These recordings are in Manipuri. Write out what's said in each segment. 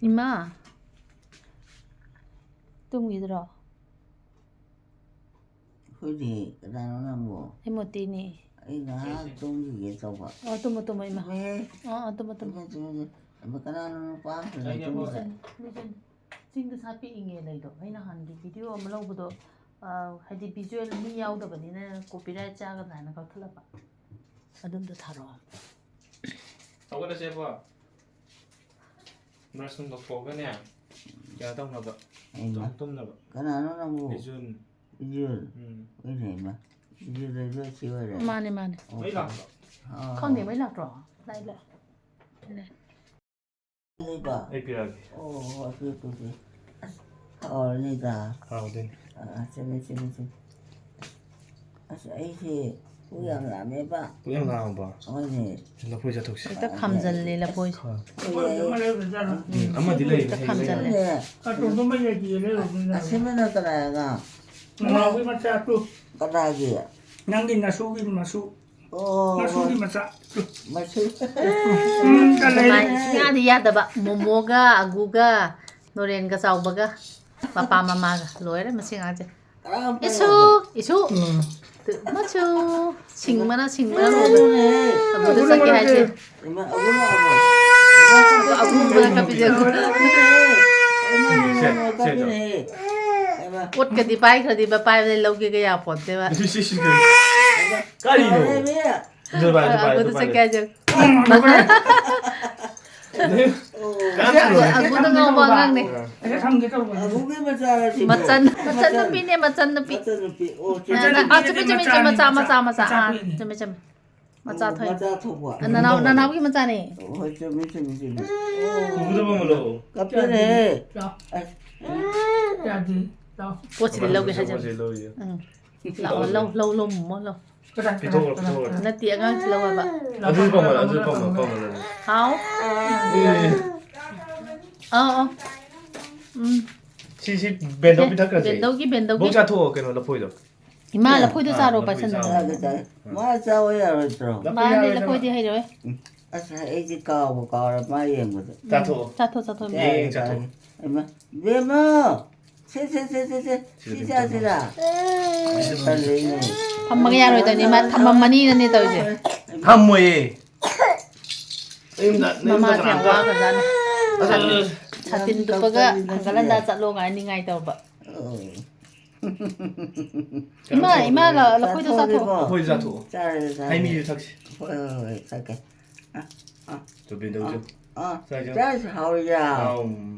이마 뚱이들어 그지 그다음에 뭐 해모띠니 이나 좀 이게 저거 또뭐 이마 왜 또뭐 뭐 그다음에 꽝 좀 ꯆꯤꯡꯗ ꯁꯥꯠꯄꯤꯛꯏꯉꯦ ꯂꯩꯗꯣ ꯑꯩꯅ ꯍꯥꯟꯒꯤ ꯚꯤꯗꯤꯑꯣ ꯑꯃ ꯂꯧꯕꯗꯣ ꯍꯥꯏꯗꯤ ꯚꯤꯖꯨꯋꯦꯜ ꯃꯤ ꯌꯥꯎꯗꯕꯅꯤꯅ ꯀꯣꯄꯤꯔꯥꯏꯠ ꯆꯥꯒꯗ꯭ꯔꯥ ꯍꯥꯏꯅ ꯀꯛꯊꯠꯂꯛꯄ ꯑꯗꯨꯝꯗꯣ ꯊꯥꯔꯛꯑꯣ ꯍꯧꯒꯠꯂꯁꯦꯕꯣ ꯕ꯭ꯔꯁ ꯅꯨꯡ ꯇꯧꯊꯣꯛꯑꯒꯅꯦ ꯀꯩꯅꯣ ꯇꯧꯅꯕ ꯇꯨꯝꯅꯕ 그나는 뭐 이준 이줄 왜냐면 이줄에서 지워라 마네 mấy lần rồi không mấy lạc rõ lại 이봐 AP라기 그렇지 어리다 가오든 저기 아이씨 우양 라면 봐 그냥 나온 봐 어니 나 보이자 독시 일단 감절리라 보이 아마 딜레이 일단 감절리 아침에는 떠나가 Mau cái matcha tu, 까다기야 nang din na sugi masu, masu di matcha. 마치 시간이 야다바 모모가 아구가 노래가 싸우버가 빠빠 마마가 로에라 마싱아제 이수 맞죠 칭마나 그러네 아구도 새끼 하지 아구보다 카피자고 꽃 cái đi bay cái đi bay lên lâu kia cái nhà phồn thế mà 까리노 이제 봐 아구도 새끼 하지 아구도 ngầu bang ngang này Cái thằng cái đâu mà. 고기만 잘하지 맞짠 눈빛이네 맞짠 눈빛 눈빛 좀 맞자 thôi 맞아 토고 나 나오기 맞자네 좀 구부도 먹으러 갑자네 Cái gì? Đâu? 꽃이 lâu cái 하죠 lâu lâu mỏ lâu Cái này. 비통을 nó tiện ngang lâu à bạn 아들 뻥을 háo 시시 벤더 비타까지 bên đâu 목자 토 cái nó 보이죠 mà là phôi tôi ra rồi bà chân 아 그다 뭐 싸워야 그랬어 mà đây là phôi thì hay rồi 아사 에지 까고 까라 마이엔 거든 자토 ra thôi 예 자토 엄마 왜뭐 세세세세세 시사시라 빨리 밥 먹어야 rồi tao đi mà thăm mắm mani nên tao gì 한모에 mama thèm quá cả ra chả tin được bữa cái lần đã chặt luôn ngày đi ngày tao bận 이마 là phôi tôi ra thôi 보이죠 자토 잘 하이미 탁시 갈게 저 벤더 좀 잘 하오야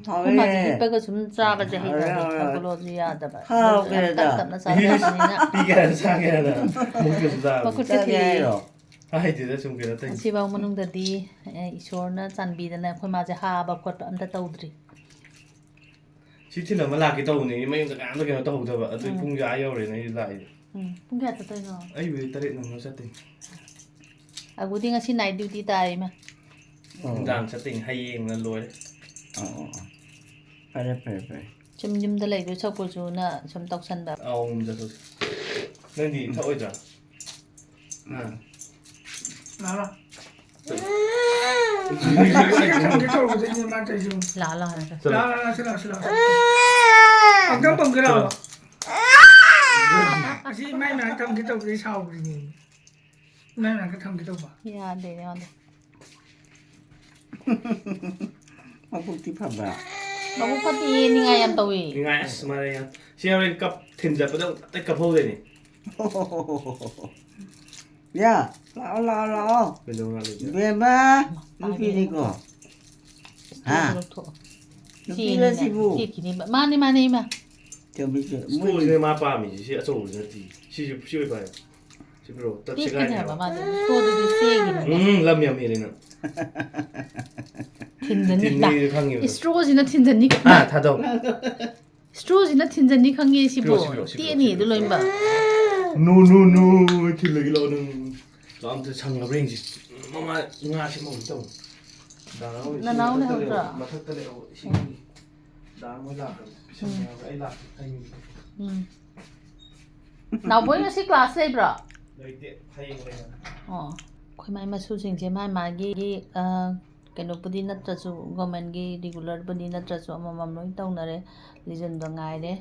hôm mà chỉ biết cái chúng ta cái gì hay là cái lo gì à đó bạn 하오 그래다 tập nó sao cái gì nè 비계는 상해는 목표다 mà cứ thế thì 아이 진짜 좀 그렇다 chỉ vào mông đợt đi ईश्वर nó chăn bì này khôi mà chỉ hà bọc quật âm ta tàu đi 시티는 말라기 떠오니 mấy cái ăn cái nó 떠오 thôi vậy tôi cũng gái yêu rồi này lại không biết là tôi rồi ấy vì ta định nó setting à cuối tiên là xin này duty tài mà làm setting hay em là lôi đấy 빨리 좀 더 lấy cái sau của chú nè 좀 tóc săn bạc ông giờ thôi nên gì thôi giờ Nào nào. Cái thằng cái đâu mà tự nhiên mang tay dùng. lá Xin lỗi. Ông trong bông cái đâu? Chị may mà thằng cái đâu cái sau gì? May mà cái thằng cái đâu mà. ya để nó 먹고 봐봐 mà cũng phát đi như ngày em tôi ngay mà đây xem cặp thìn giật bắt đầu tay cặp hô đây này 야 나와 bên đâu là được 왜 봐? 눈빛이고 아 chị 눈빛은 시부 chị kỷ niệm mà đi mà 저 밑에 school này mà ba mình chỉ sẽ sổ rồi thì chỉ phải chỉ phải tất biết cả cái này này mà tôi được xe gì làm nhầm gì này nữa 틴전이 나 딘니 강요 스트로지나 틴전이 아 다도 스트로지나 틴전이 강게 시부, 시보 시부, 띠니 시부. 들로 임바 노노노 킬러기로는 아무튼 장갑 랭지 엄마 응아시 먹을 나 나오네 하더라 마탁들에 시 나무라 비상하고 아이라 타이밍 nào với nó xích là xe bro 너희 때 타이밍 그래 khôi mai mà su trình chế mai mà ghi ꯀꯩꯅꯣꯕꯨꯗꯤ ꯅꯠꯇ꯭ꯔꯁꯨ ꯒꯣꯔꯃꯦꯟꯒꯤ ꯔꯤꯒꯨꯂꯔꯕꯨꯗꯤ ꯅꯠꯇ꯭ꯔꯁꯨ ꯑꯃꯃꯝ ꯂꯣꯏ ꯇꯧꯅꯔꯦ ꯂꯤꯖꯟꯗꯣ ꯉꯥꯏꯔꯦ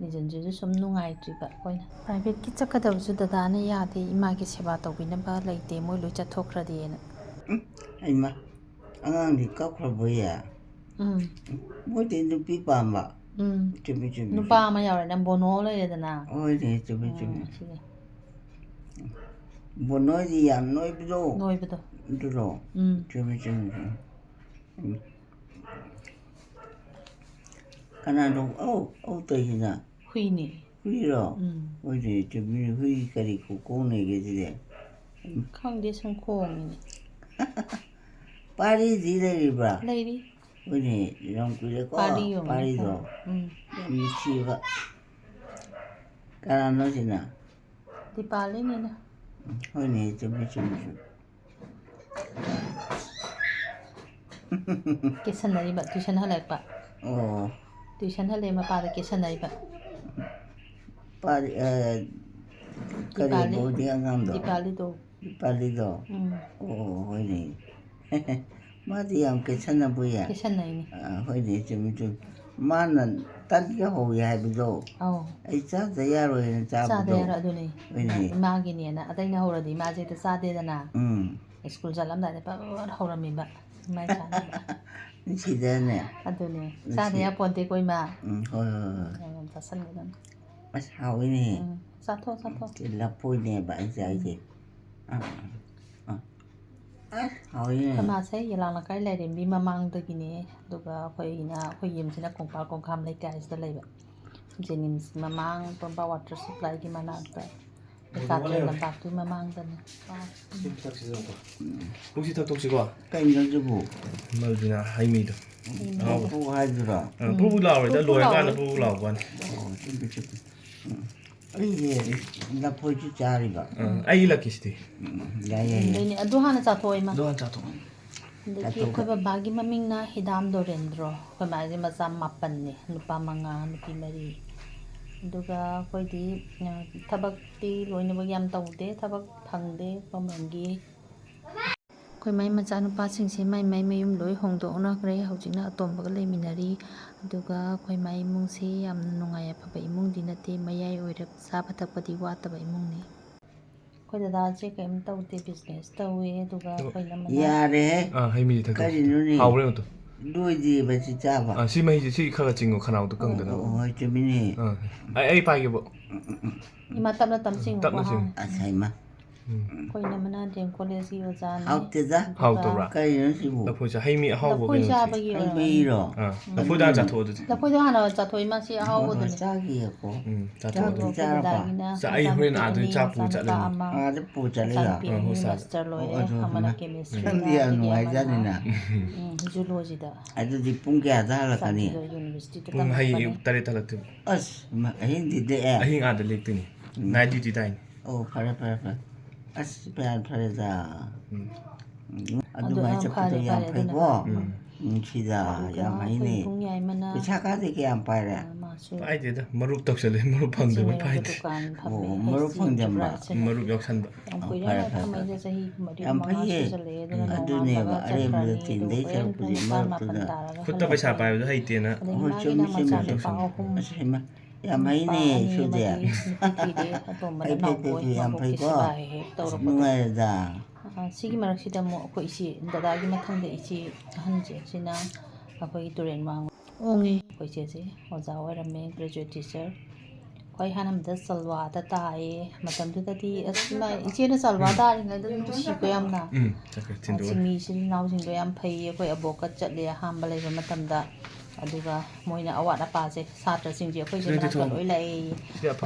ꯂꯤꯖꯟꯁꯤꯁꯨ ꯁꯨꯝ ꯅꯨꯡꯉꯥꯏꯇ꯭ꯔꯤꯕ ꯑꯩꯈꯣꯏꯅ ꯄ꯭ꯔꯥꯏꯚꯦꯠꯀꯤ ꯆꯠꯀꯗꯕꯁꯨ ꯗꯗꯥꯅ ꯌꯥꯗꯦ ꯏꯃꯥꯒꯤ ꯁꯦꯕꯥ ꯇꯧꯕꯤꯅꯕ ꯂꯩꯇꯦ ꯃꯣꯏ ꯂꯣꯏ ꯆꯠꯊꯣꯛꯈ꯭ꯔꯗꯤꯅ ꯑꯩꯃ ꯑꯉꯥꯡꯗꯤ ꯀꯞꯈ꯭ꯔꯕ ꯌꯥ ꯃꯣꯏꯗꯤ ꯅꯨꯄꯤ ꯄꯥꯝꯕ ꯆꯨꯝꯃꯤ ꯆꯨꯝꯃꯤ ꯅꯨꯄꯥ ꯑꯃ ꯌꯥꯎꯔꯦ ꯅꯪ ꯕꯣꯅꯣ ꯂꯩꯔꯦꯗꯅ ꯍꯣꯏꯅꯦ ꯆꯨꯝꯃꯤ ꯆꯨꯝꯃꯤ ꯁꯤꯒꯤ ꯕꯣꯅꯣꯏꯗꯤ ꯌꯥꯝ ꯅꯣꯏꯕꯗꯣ ꯅꯣꯏꯕꯗꯣ ꯑꯗꯨꯔꯣ ꯆꯨꯝꯃꯤ ꯆꯨꯝꯃꯤ ꯀꯅꯥꯅꯣ ꯑꯧ ꯇꯧꯏꯁꯤꯅ ꯍꯨꯏꯅꯤ ꯍꯨꯏꯔꯣ ꯍꯣꯏꯅꯦ ꯆꯨꯝꯃꯤ ꯍꯨꯏ ꯀꯔꯤ ꯈꯨꯈꯣꯡ ꯁꯤꯗꯤ ꯈꯪꯗꯦ ꯁꯨꯝ ꯈꯣꯡꯉꯤꯅꯦ ꯄꯥꯔꯤꯗꯤ ꯂꯩꯔꯤꯕ꯭ꯔꯥ ꯂꯩꯔꯤ ꯍꯣꯏꯅꯦ ꯌꯥꯝ ꯀꯨꯏꯔꯦꯀꯣ ꯄꯥꯔꯤ ꯌꯣꯡꯅꯤ ꯄꯥꯔꯤꯗꯣ ꯌꯥꯝ ꯅꯨꯡꯁꯤꯕ ꯀꯅꯥꯅꯣ ꯁꯤꯅ ꯗꯤꯄꯥꯂꯤꯅꯤꯅ ꯍꯣꯏꯅꯦ ꯆꯨꯝꯃꯤ ꯆꯨꯝꯃꯤ ꯆꯨꯝꯃꯤ ꯀꯦꯁꯟꯅꯔꯤꯕ ꯇꯨꯏꯁꯟ ꯍꯜꯂꯛꯄ ꯑꯣ ꯇꯨꯏꯁꯟ ꯍꯜꯂꯛꯑꯦ ꯃꯄꯥꯗ ꯀꯦꯁꯟꯅꯔꯤꯕ ꯀꯔꯤ ꯕꯧꯗꯤ ꯑꯉꯥꯡꯗꯣ ꯗꯤꯄꯥꯂꯤꯗꯣ ꯗꯤꯄꯥꯂꯤꯗꯣ ꯑꯣ ꯍꯣꯏꯅꯦ ꯃꯥꯗꯤ ꯌꯥꯝ ꯀꯦꯠꯁꯟꯅꯕ ꯌꯥꯏ ꯀꯦꯁꯟꯅꯩꯅꯤ ꯍꯣꯏꯅꯦ ꯆꯨꯝꯃꯤ ꯆꯨꯝꯃꯤ ꯃꯥꯅ ꯇꯟꯒ ꯍꯧꯏ ꯍꯥꯏꯕꯗꯣ ꯑꯧ ꯑꯩ ꯆꯥꯗ ꯌꯥꯔꯣꯏꯅ ꯆꯥꯗ ꯆꯥꯕꯗꯣ ꯌꯥꯔꯣꯏ ꯑꯗꯨꯅꯤ ꯍꯣꯏꯅꯦ ꯏꯃꯥꯒꯤꯅꯦꯅ ꯑꯇꯩꯅ ꯍꯧꯔꯗꯤ ꯏꯃꯥꯁꯦ ꯍꯦꯛꯇ ꯆꯥꯗꯦꯗꯅ ꯎꯝ ꯁ꯭ꯀꯨꯜ ꯆꯠꯂꯝꯗꯥꯏꯗ ꯄꯠ ꯍꯧꯔꯝꯃꯤꯕ ꯏꯃꯥꯏ ꯆꯥꯅꯕ ꯅꯨꯡꯁꯤꯗꯅꯦ ꯑꯗꯨꯅꯦ ꯆꯥꯗ ꯌꯥꯄꯣꯟꯇꯦꯀꯣ ꯏꯃꯥ ꯍꯣꯏ ꯍꯣꯏ ꯌꯥꯝ ꯌꯥꯝ ꯆꯥꯁꯟꯒꯗꯕꯅꯤ ꯑꯁ ꯍꯥꯎꯏꯅꯦ ꯆꯥꯊꯣꯛ ꯆꯥꯊꯣꯛ ꯂꯐꯣꯏꯅꯦꯕ ꯑꯩꯁꯦ ꯑꯁ ꯍꯥꯎꯏꯅꯦ ꯑꯩꯈꯣꯏ ꯃꯥꯁꯦ ꯌꯦꯂꯥꯡ ꯂꯩꯀꯥꯏ ꯂꯥꯏꯔꯦꯝꯕꯤ ꯃꯃꯥꯡꯗꯒꯤꯅꯦ ꯑꯗꯨꯒ ꯑꯩꯈꯣꯏ ꯌꯨꯝꯁꯤꯅ ꯀꯣꯡꯄꯥꯜ ꯀꯣꯡꯈꯥꯝ ꯂꯩꯀꯥꯏꯁꯤꯗ ꯂꯩꯕ ꯖꯦꯅꯤꯝꯁ ꯃꯃꯥꯡ ꯄꯝꯕ ꯋꯥꯇꯔ ꯁꯄ꯭ꯂꯥꯏꯒꯤ ꯃꯅꯥꯛꯇ ꯀꯥꯇ꯭ꯔꯦꯜ ꯂꯝꯄꯥꯛꯇꯨꯒꯤ ꯃꯃꯥꯡꯗꯅꯦ ꯁꯤ ꯊꯛꯁꯤꯀꯣ ꯄꯨꯡꯁꯤ ꯊꯛꯇꯣꯛꯁꯤꯀꯣ ꯀꯩꯅꯣꯁꯤꯕꯨ ꯃꯜꯕꯤꯅꯥ ꯍꯩꯃꯤꯗꯣ ꯄꯨ ꯍꯥꯏꯗꯨꯔꯣ ꯄꯨꯕꯨ ꯂꯥꯎꯔꯣꯏꯗ ꯂꯣꯏꯔꯀꯥꯟꯗ ꯄꯨꯕꯨ ꯂꯥꯎꯕꯅꯤ ꯆꯨꯝꯃꯤ ꯆꯨꯝꯃꯤ ꯑꯩꯁꯦ ꯂꯐꯣꯏꯁꯨ ꯆꯥꯔꯤꯕ ꯑꯩ ꯏꯜꯂꯛꯀꯦ ꯌꯥꯏ ꯌꯥꯏ ꯌꯥꯏ ꯑꯗꯨ ꯍꯥꯟꯅ ꯆꯥꯊꯣꯛꯑꯣ ꯏꯃꯥ ꯑꯗꯣ ꯍꯥꯟꯅ ꯆꯥꯊꯣꯛꯑꯣ ꯑꯗꯒꯤ ꯑꯩꯈꯣꯏ ꯕꯕꯥꯒꯤ ꯃꯃꯤꯡꯅ ꯍꯤꯗꯥꯝ ꯗꯣꯔꯦꯟꯗ꯭ꯔꯣ ꯑꯩꯈꯣꯏ ꯃꯥꯁꯦ ꯃꯆꯥ 9ꯅꯦ ꯅꯨꯄꯥ 5 ꯅꯨꯄꯤ 4 ꯑꯗꯨꯒ ꯑꯩꯈꯣꯏꯗꯤ ꯊꯕꯛꯇꯤ ꯂꯣꯏꯅꯃꯛ ꯌꯥꯝ ꯇꯧꯗꯦ ꯊꯕꯛ ꯐꯪꯗꯦ ꯒꯣꯔꯃꯦꯟꯒꯤ ꯑꯩꯈꯣꯏ ꯃꯥꯏ ꯃꯆꯥꯅꯨꯄꯥꯁꯤꯡꯁꯦ ꯃꯥꯏ ꯃꯌꯨꯝ ꯂꯣꯏ ꯍꯣꯡꯗꯣꯛꯅꯈ꯭ꯔꯦ ꯍꯧꯖꯤꯛꯅ ꯑꯇꯣꯝꯕꯒ ꯂꯩꯃꯤꯟꯅꯔꯤ ꯑꯗꯨꯒ ꯑꯩꯈꯣꯏ ꯃꯥꯏ ꯏꯃꯨꯡꯁꯦ ꯌꯥꯝꯅ ꯅꯨꯡꯉꯥꯏ ꯑꯐꯕ ꯏꯃꯨꯡꯗꯤ ꯅꯠꯇꯦ ꯃꯌꯥꯏ ꯑꯣꯏꯔꯞ ꯆꯥꯕ ꯊꯛꯄꯗꯤ ꯋꯥꯠꯇꯕ ꯏꯃꯨꯡꯅꯤ ꯑꯩꯈꯣꯏ ꯗꯗꯥꯁꯦ ꯀꯩꯝ ꯇꯧꯗꯦ ꯕꯤꯖꯤꯅꯦꯁ ꯇꯧꯋꯦ ꯑꯗꯨꯒ ꯑꯩꯈꯣꯏ ꯅꯃꯅ ꯌꯥꯔꯦꯍꯦ ꯍꯩꯃꯤꯁꯤ ꯊꯛꯇꯣꯛꯁꯤ ꯀꯔꯤꯅꯣꯅꯦ ꯍꯥꯎꯕ꯭ꯔꯥ ꯌꯦꯡꯉꯣ ꯂꯣꯏꯗ꯭ꯔꯤꯕ ꯁꯤ ꯆꯥꯕ ꯁꯤ ꯃꯍꯤꯁꯦ ꯁꯤ ꯈꯔ ꯆꯤꯡꯉꯣ ꯈꯅꯥꯎꯗꯣ ꯀꯪꯗꯅꯕ ꯍꯣꯏ ꯆꯨꯝꯃꯤꯅꯦ ꯑꯩ ꯄꯥꯏꯒꯦꯕ ꯏꯃꯥ ꯇꯞꯅ ꯇꯞꯅ ꯆꯤꯡꯉꯨꯀꯣ ꯇꯞꯅ ꯆꯤꯡꯉꯨ ꯑꯁ ꯍꯩꯃ ꯑꯩꯈꯣꯏ ꯅꯃꯅ ꯗꯦꯝ ꯀꯣꯂꯦꯖꯀꯤ ꯑꯣꯖꯥꯅꯤ ꯍꯥꯎꯇꯦꯗ ꯍꯥꯎꯇꯕ꯭ꯔꯥ ꯀꯔꯤꯅꯣ ꯁꯤꯕꯨ ꯂꯐꯣꯏꯁꯦ ꯍꯩꯃꯤ ꯑꯍꯥꯎꯕ ꯂꯐꯣꯏ ꯀꯩꯅꯣꯁꯦ ꯆꯥꯕꯒꯤ ꯍꯩ ꯑꯣꯏꯔꯝꯒꯅꯤ ꯃꯍꯤꯔꯣ ꯂꯐꯣꯏꯗ ꯍꯥꯟꯅ ꯆꯥꯊꯣꯛꯑꯣ ꯑꯗꯨꯗꯤ ꯂꯐꯣꯏꯗꯣ ꯍꯥꯟꯅ ꯆꯥꯊꯣꯛ ꯏꯃꯥ ꯁꯤ ꯍꯣꯏ ꯑꯍꯥꯎꯕꯗꯨꯅꯦ ꯆꯥꯈꯤꯌꯦꯀꯣ ꯆꯥꯊꯣꯛꯑꯣ ꯆꯥꯛꯇꯤ ꯑꯩꯈꯣꯏ ꯆꯥꯔꯕ ꯗꯗꯥꯒꯤꯅ ꯑꯩ ꯍꯣꯔꯦꯟ ꯃꯆꯥꯅꯨꯄꯤ ꯑꯥꯗ 2 ꯆꯥꯛ ꯄꯨ ꯃꯆꯥꯅꯨꯄꯥ ꯆꯠꯂꯅꯤ 1 ꯑꯥꯗ ꯄꯨ ꯆꯠꯂꯒ ꯃꯆꯥꯅꯨꯄꯤ 2 ꯍꯣꯁꯇꯥꯜꯗ ꯃꯥꯁꯇꯔ ꯂꯣꯏꯔꯦ ꯑꯗꯨ ꯑꯃꯅ ꯍꯩꯃ ꯀꯦꯃꯤꯁꯇ꯭ꯔꯤꯗ ꯅꯪꯗꯤ ꯌꯥꯝ ꯑꯗꯒꯤ ꯑꯃꯅ ꯅꯨꯡꯉꯥꯏꯖꯥꯠꯅꯤꯅ ꯖꯨꯂꯣꯖꯤꯗ ꯑꯗꯨꯗꯤ ꯄꯨꯡ ꯀꯌꯥꯗ ꯍꯜꯂꯛꯀꯅꯤ ꯆꯥꯟꯗꯤꯒꯔ ꯌꯨꯅꯤꯚꯔꯁꯤꯇꯤꯗ ꯄꯨꯡ ꯇꯝꯃꯛꯄꯅꯦ 8 ꯍꯜꯂꯛꯇꯣꯏꯕ ꯑꯁ ꯑꯍꯤꯡꯗꯤ ꯂꯦꯛꯑꯦ ꯑꯍꯤꯡ ꯑꯥꯗ ꯂꯦꯛꯇꯣꯏꯅꯤ ꯅꯥꯏꯠ ꯗ꯭ꯌꯨꯇꯤ ꯇꯥꯏꯅꯤ ꯑꯣ ꯐꯔꯦ ꯑꯁ ꯐꯔꯦꯗ ꯑꯗꯨ ꯑꯗꯨꯃꯥꯏꯅ ꯆꯠꯄꯗꯣ ꯐꯔꯦ ꯌꯥꯝ ꯑꯗꯨꯅ ꯐꯩꯀꯣ ꯐꯔꯦ ꯁꯤꯗ ꯑꯗꯨꯒ ꯌꯥꯝ ꯑꯩꯈꯣꯏ ꯍꯩꯅꯦ ꯏꯕꯨꯡ ꯌꯥꯏꯃꯅ ꯄꯩꯁꯥ ꯀꯥꯗꯤ ꯀꯌꯥꯝ ꯄꯥꯏꯔꯦ ꯃꯥꯁꯨ ꯄꯥꯏꯗꯦꯗ ꯃꯔꯨꯞ ꯇꯧꯁꯜꯂꯦ ꯃꯔꯨꯞ ꯐꯪꯗꯕꯩ ꯆꯤꯡꯃꯩꯔꯣꯡꯗ ꯄꯥꯏꯗ꯭ꯔꯦ ꯗꯨꯀꯥꯟ ꯐꯝꯃꯦ ꯑꯣ ꯃꯔꯨꯞ ꯍꯩꯁ ꯐꯪꯖꯟꯕ ꯏꯟꯇꯔꯄ꯭ꯔꯥꯏꯖꯅ ꯃꯔꯨꯞ ꯌꯥꯎꯁꯟꯕ ꯌꯥꯝ ꯀꯨꯏꯔꯦ ꯐꯔꯦ ꯃꯣꯏ ꯐꯝꯃꯩꯗ ꯆꯍꯤ 4 ꯌꯥꯝ 5 ꯐꯩꯌꯦ ꯁꯨꯖꯜꯂꯛꯑꯦ ꯑꯗꯨꯅ ꯑꯗꯨꯅꯦꯕ ꯅꯣꯡꯉꯥꯜꯂꯒ ꯑꯔꯦꯝꯕꯗ ꯆꯠꯈ꯭ꯔꯅꯤ ꯑꯗꯨꯒ ꯇꯤꯡꯗꯩ ꯍꯣꯔꯦꯟ ꯄꯨꯡ ꯁꯔꯨꯛꯄꯨꯗꯤ 9 ꯃꯔꯨꯞꯇꯨꯗ 10 ꯇꯥꯔꯒ ꯈꯨꯠꯇ ꯄꯩꯁꯥ ꯍꯜꯂꯛꯄ ꯄꯥꯏꯕꯗꯣ ꯍꯩꯇꯦꯅ ꯑꯗꯒꯤ ꯍꯣꯏ ꯃꯥꯒꯤꯅ ꯆꯨꯝꯃꯤ ꯃꯆꯥꯅꯨꯄꯥ ꯇꯧꯁꯟꯕ 3 ꯑꯁ ꯍꯩꯃ ꯌꯥꯝ ꯅꯨꯄꯥ ꯍꯩꯅꯦ 2 ꯁꯨꯗꯤ ꯑꯃꯗꯤ ꯅꯨꯄꯤ ꯊꯤꯔꯦ ꯑꯇꯣꯝꯕꯅ ꯅꯥꯎꯕꯣꯏ ꯌꯥꯝ ꯃꯕꯣꯛꯀꯤ ꯐꯩꯀꯣ ꯁꯦꯕꯥ ꯍꯦꯛ ꯑꯁ ꯇꯧꯔꯛꯄꯗꯣ ꯅꯨꯡꯉꯥꯏꯔꯦꯗ ꯁꯤꯒꯤ ꯃꯔꯛꯁꯤꯗ ꯑꯃꯨꯛ ꯑꯩꯈꯣꯏ ꯏꯆꯦ ꯗꯗꯥꯒꯤ ꯃꯊꯪꯗ ꯏꯆꯦ ꯑꯍꯟꯁꯦ ꯁꯤꯅ ꯑꯩꯈꯣꯏꯒꯤ ꯇꯨꯔꯦꯟ ꯃꯥꯡ ꯑꯣꯡꯉꯤ ꯑꯩꯈꯣꯏ ꯏꯆꯦꯁꯦ ꯑꯣꯖꯥ ꯑꯣꯏꯔꯝꯃꯦ ꯒ꯭ꯔꯦꯖꯨꯋꯦꯠ ꯇꯤꯆꯔ ꯑꯩꯈꯣꯏ ꯍꯥꯟꯅꯝꯗ ꯆꯜꯋꯥꯗ ꯇꯥꯏꯌꯦ ꯃꯇꯝꯗꯨꯗꯗꯤ ꯑꯁ ꯏꯆꯦꯅ ꯆꯜꯋꯥ ꯇꯥꯔꯤꯉꯩꯗ ꯅꯨꯡꯁꯤꯀꯣ ꯌꯥꯝꯅ ꯆꯤꯡꯃꯤ ꯏꯆꯤꯜ ꯏꯅꯥꯎꯁꯤꯡꯗꯣ ꯌꯥꯝ ꯐꯩꯌꯦ ꯑꯩꯈꯣꯏ ꯑꯕꯣꯛꯀ ꯆꯠꯂꯦ ꯑꯍꯥꯟꯕ ꯂꯩꯕ ꯃꯇꯝꯗ ꯑꯗꯨꯒ ꯃꯣꯏꯅ ꯑꯋꯥꯠ ꯑꯄꯥꯁꯦ ꯁꯥꯇ꯭ꯔꯁꯤꯡꯁꯦ ꯑꯩꯈꯣꯏꯁꯦ ꯃꯅꯥꯛꯇ ꯂꯣꯏ ꯂꯥꯛꯑꯦ